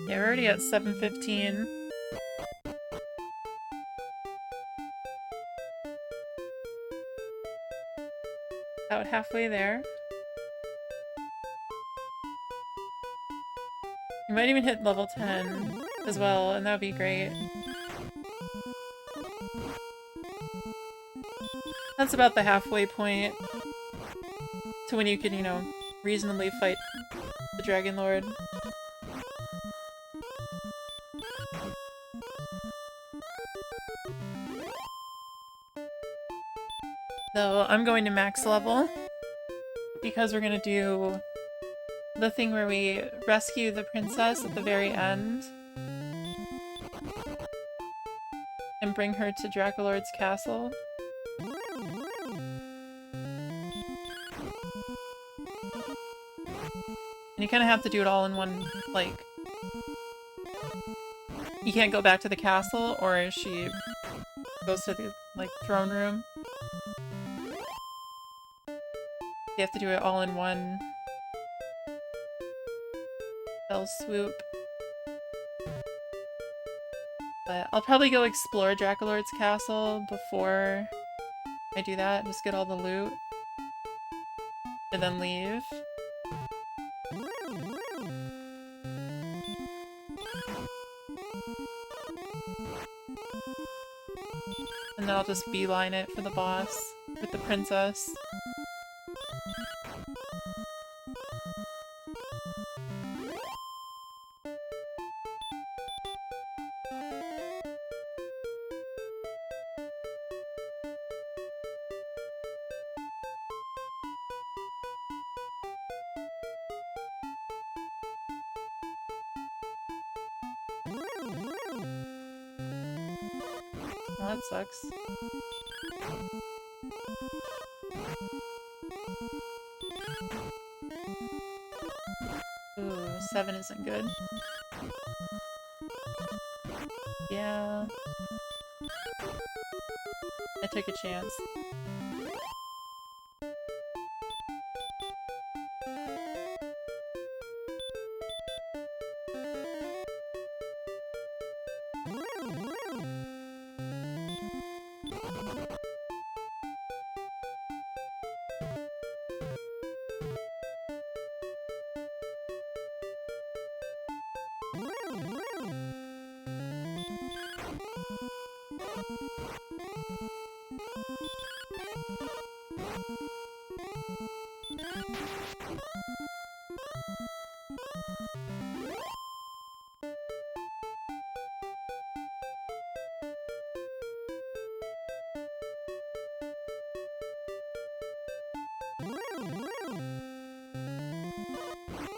Yeah, we're already at 7:15. About halfway there. You might even hit level 10 as well, and that would be great. That's about the halfway point to when you can, you know, reasonably fight the Dragon Lord. So I'm going to max level because we're gonna do the thing where we rescue the princess at the very end and bring her to Dracolord's castle. And you kind of have to do it all in one, like... You can't go back to the castle, or she goes to the, like, throne room. You have to do it all in one fell swoop. But I'll probably go explore Dracolord's castle before I do that, just get all the loot. And then leave. And then I'll just beeline it for the boss with the princess. Well, that sucks. Ooh, 7 isn't good. Yeah. I took a chance.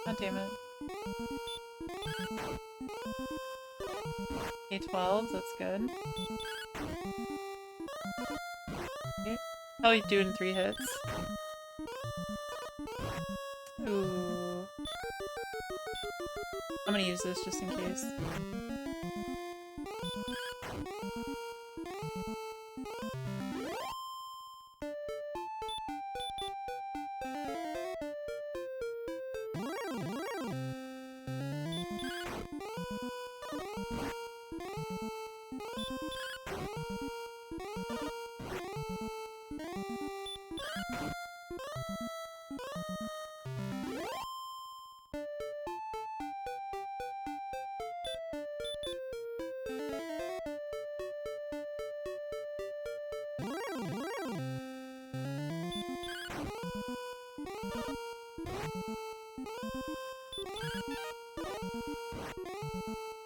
God damn it. A12, that's good. Okay. Probably do it in 3 hits. Ooh. I'm gonna use this just in case.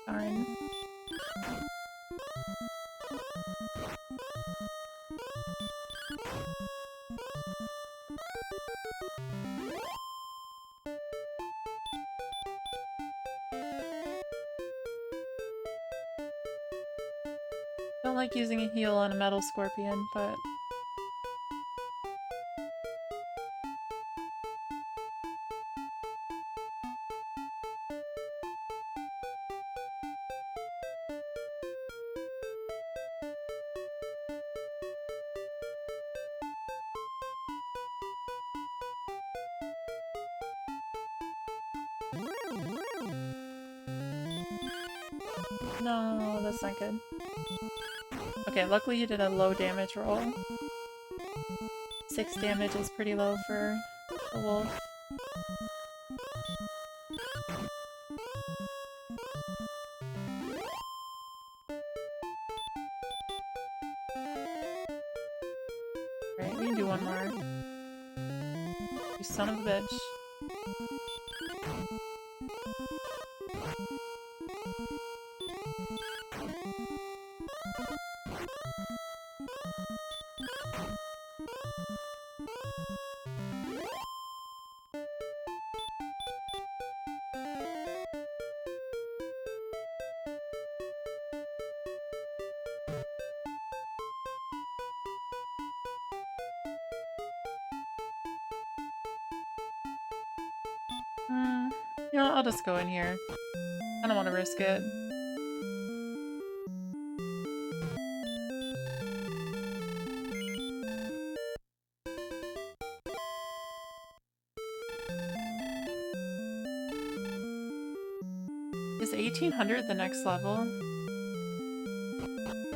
Darn. don't like using a heal on a metal scorpion, but... No, that's not good. Okay, luckily you did a low damage roll. 6 damage is pretty low for a wolf. Alright, we can do one more. You son of a bitch. You know, I'll just go in here. I don't want to risk it. Is 1800 the next level?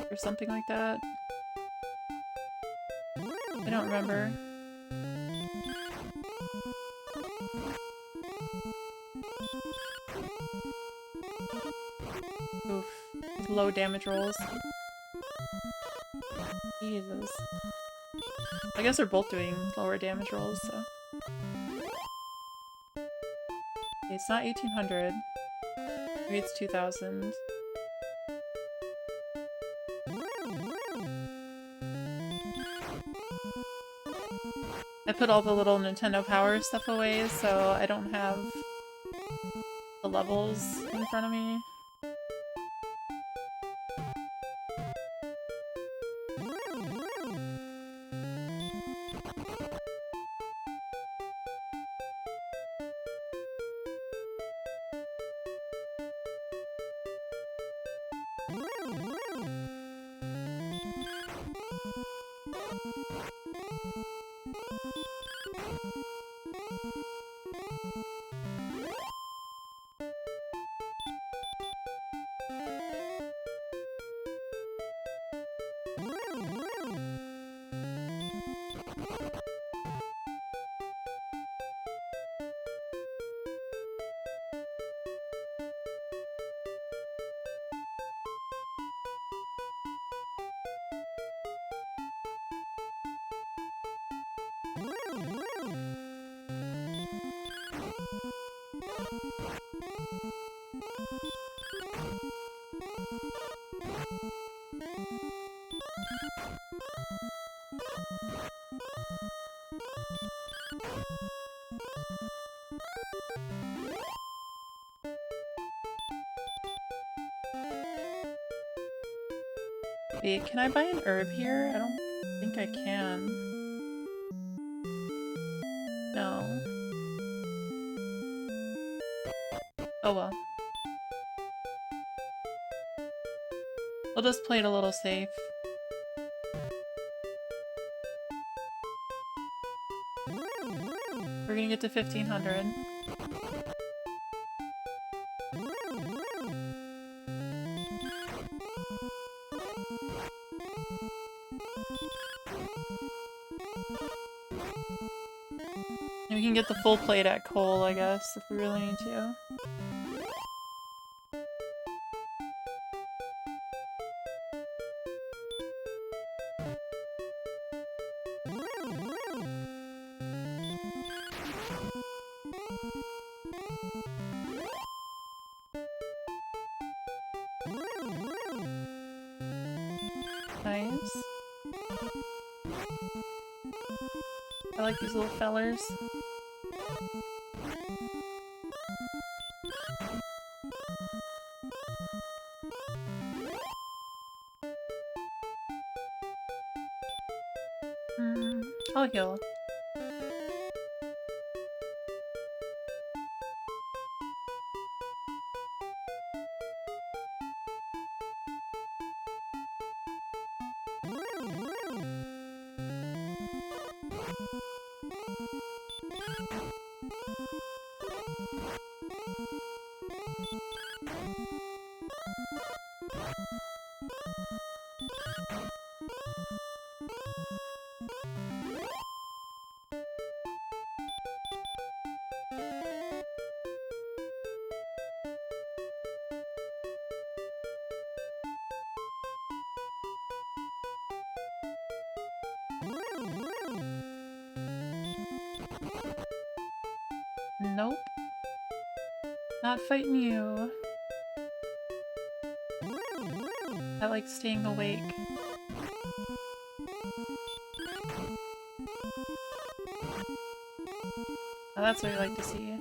Or something like that? I don't remember. Oof. These low damage rolls. Jesus. I guess they're both doing lower damage rolls, so. Okay, it's not 1800. Maybe it's 2000. I put all the little Nintendo Power stuff away, so I don't have the levels in front of me. Wait, can I buy an herb here? I don't think I can. No. Oh well. We'll just play it a little safe. We're gonna get to 1500. We can get the full plate at Cole, I guess, if we really need to. Nice. I like these little fellers. I'll heal. Nope. Not fighting you. I like staying awake. Oh, that's what I like to see.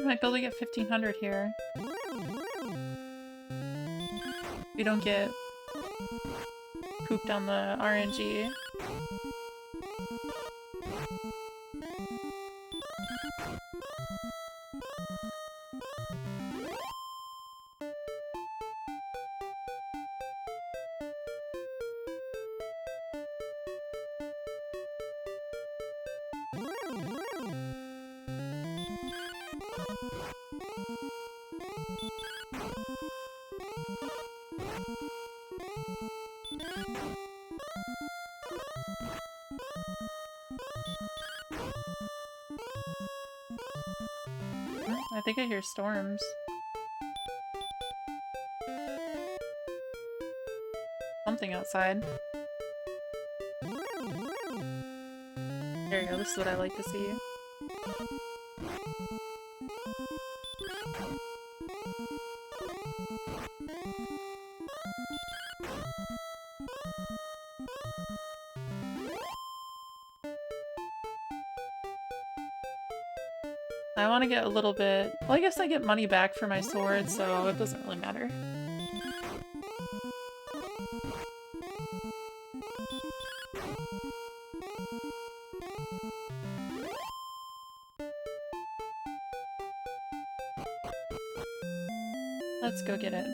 Might be able to get 1500 here. We don't get pooped on the RNG. I think I hear storms. Something outside. There you go, this is what I like to see. I want to get a little bit... Well, I guess I get money back for my sword, so it doesn't really matter. Let's go get it.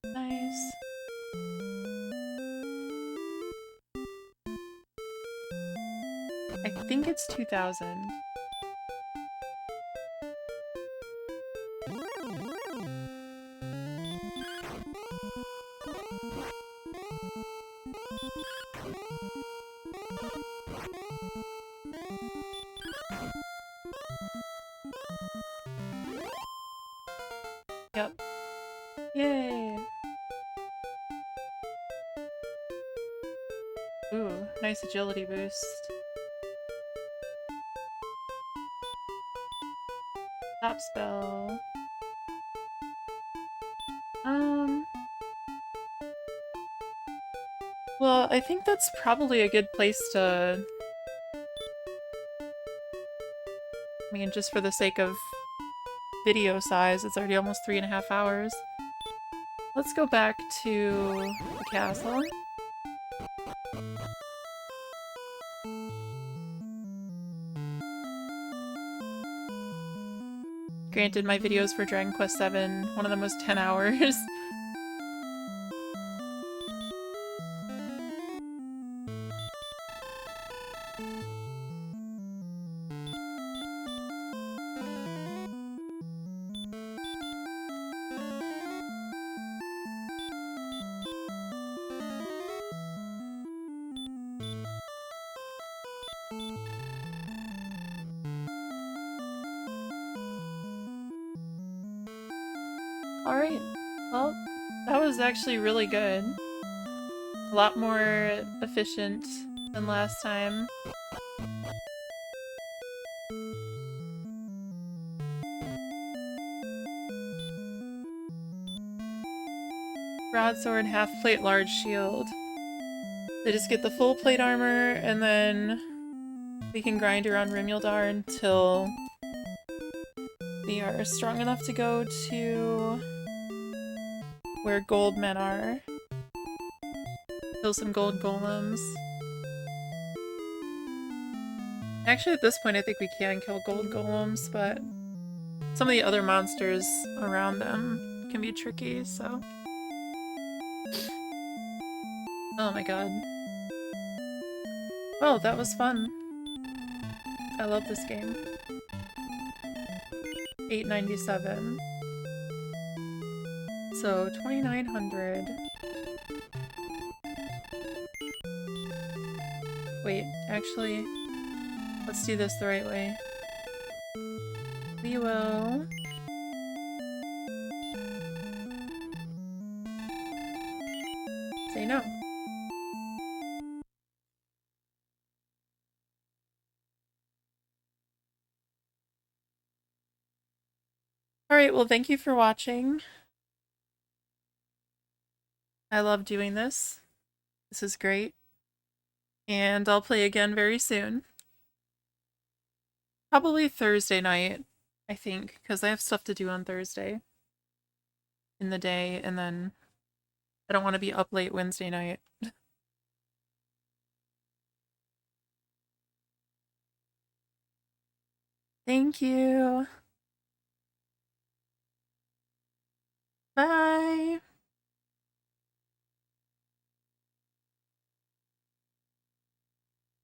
Nice. I think it's 2000. Yep. Yay! Ooh, nice agility boost. Top spell. Well, I think that's probably a good place to... I mean, just for the sake of video size, it's already almost 3.5 hours. Let's go back to the castle. Granted, my videos for Dragon Quest VII, one of them was 10 hours. Alright, well, that was actually really good. A lot more efficient than last time. Broadsword, half plate, large shield. They just get the full plate armor, and then we can grind around Rimuldar until we are strong enough to go to where gold men are. Kill some gold golems. Actually, at this point, I think we can kill gold golems, but some of the other monsters around them can be tricky, so... Oh my god. Well, that was fun. I love this game. $8.97. So, 2,900. Wait, actually, let's do this the right way. We will... say no. Alright, well thank you for watching. I love doing this. This is great. And I'll play again very soon. Probably Thursday night, I think, because I have stuff to do on Thursday in the day, and then I don't want to be up late Wednesday night. Thank you!